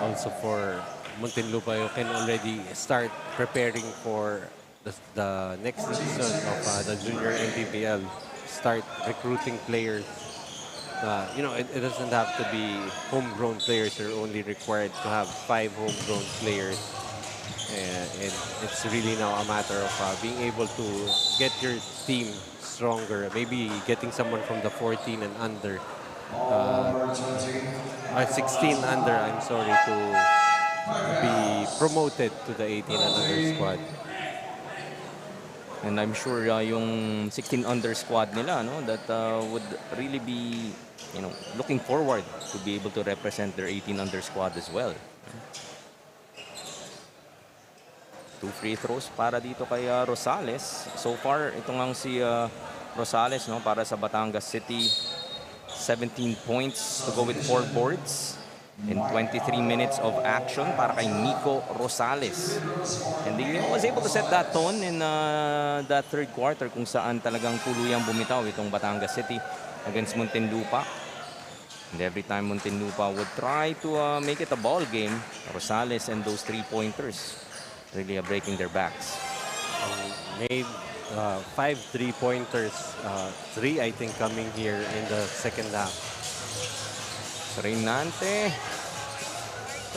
Also for Muntinlupa, you can already start preparing for the next season of the Junior MPBL. Start recruiting players. You know, it doesn't have to be homegrown players. You're only required to have 5 homegrown players. And it's really now a matter of being able to get your team stronger. Maybe getting someone from the 14 and under. 16 under, I'm sorry, to be promoted to the 18 and under squad. And I'm sure yung 16 under squad nila, no, that would really be, you know, looking forward to be able to represent their 18 under squad as well. 2 free throws para dito kay Rosales. So far, ito ngang si Rosales, no, para sa Batangas City. 17 points to go with 4 boards in 23 minutes of action para kay Nico Rosales. And he was able to set that tone in that third quarter kung saan talagang tuluyang bumitaw itong Batangas City against Muntinlupa. And every time Muntinlupa would try to make it a ball game, Rosales and those 3-pointers really are breaking their backs. Made 5 3-pointers, 3 I think coming here in the second half. Reynante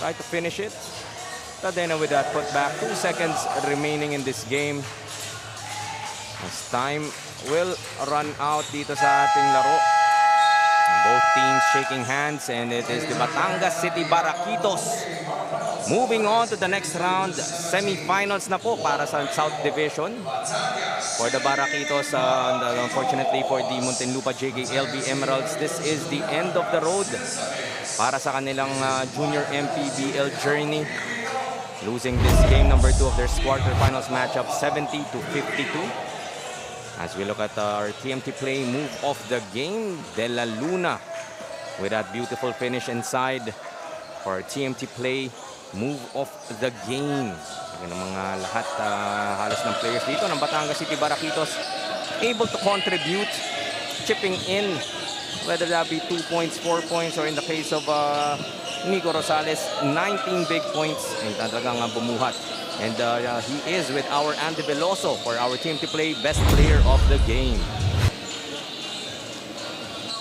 try to finish it. Cadena with that putback. 2 seconds remaining in this game. As time will run out dito sa ating laro. Both teams shaking hands, and it is the Batangas City Baraquitos moving on to the next round. Semi-finals na po para sa South Division. For the Baraquitos, unfortunately for the Muntinlupa JKLB Emeralds, this is the end of the road para sa kanilang Junior MPBL journey. Losing this game number 2 of their quarterfinals matchup 70-52. As we look at our TMT play move of the game, De La Luna with that beautiful finish inside for our TMT play move of the game. Yan ang mga lahat halos ng players dito ng Batangas City Baraquitos able to contribute, chipping in, whether that be 2 points, 4 points, or in the case of Nico Rosales, 19 big points. And talagang bumuhat. And he is with our Andy Veloso for our team to play best player of the game.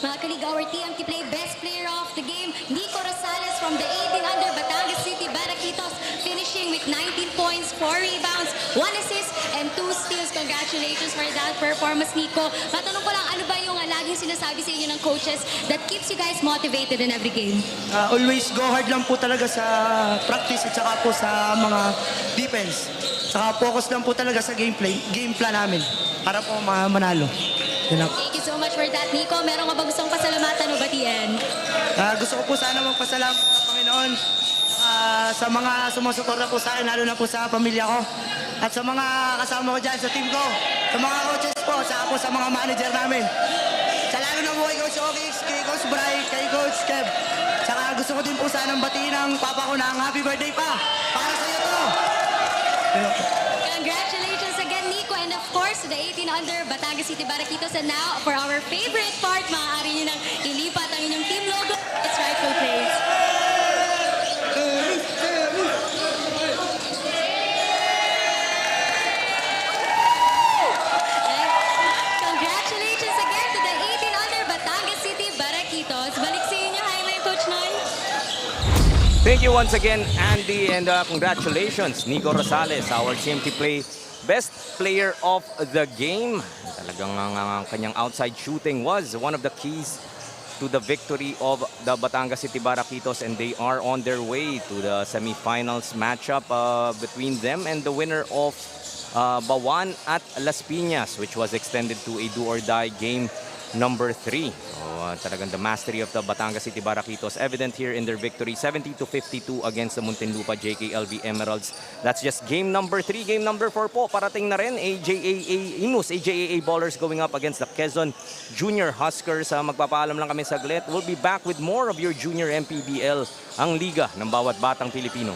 Mga kalig, our TMT play best player of the game, Nico Rosales from the 18 under Batangas City Baraquitos, finishing with 19 points, 4 rebounds, 1 assist, and 2 steals. Congratulations for that performance, Nico. Matanong ko lang, ano ba yung laging sinasabi sa inyo ng coaches that keeps you guys motivated in every game? Always go hard lang po talaga sa practice at saka po sa mga defense. Saka focus lang po talaga sa game plan namin para po manalo. Thank you so much for that, Nico. Meron ka ba gustong pasalamatan o batiin? Gusto ko po sana magpasalamat sa Panginoon sa mga sumusuporta po sa akin, lalo na po sa pamilya ko. At sa mga kasama ko dyan sa team ko, sa mga coaches po, saka po sa mga manager namin. Sa lalo na po kay Coach Okix, kay Coach Bray, kay Coach Kev. Saka gusto ko din po sanang batiin ang papa ko ng happy birthday pa. Para sa'yo to. Congratulations again, Nico. And of course, the 18 under Batangas City Baraquitos. And now, for our favorite part, maaari nyo nang ilipat ang inyong team logo. It's rightful place. Congratulations again to the 18 under Batangas City Baraquitos. Balik sa inyo, highlight coach Noy. Thank you once again, Andy, and congratulations, Nico Rosales, our CMT Play Best Player of the Game. Talagang ang kanyang outside shooting was one of the keys to the victory of the Batangas City Baraquitos, and they are on their way to the semifinals matchup between them and the winner of Bawan at Las Piñas, which was extended to a do-or-die game number 3. So, talagang the mastery of the Batangas City Baraquitos evident here in their victory 70-52 against the Muntinlupa JKLV Emeralds. That's just game number 3. Game number 4 po, parating na rin. AJAA Ballers going up against the Quezon Junior Huskers. Magpapaalam lang kami saglit. We'll be back with more of your Junior MPBL, ang liga ng bawat batang Pilipino.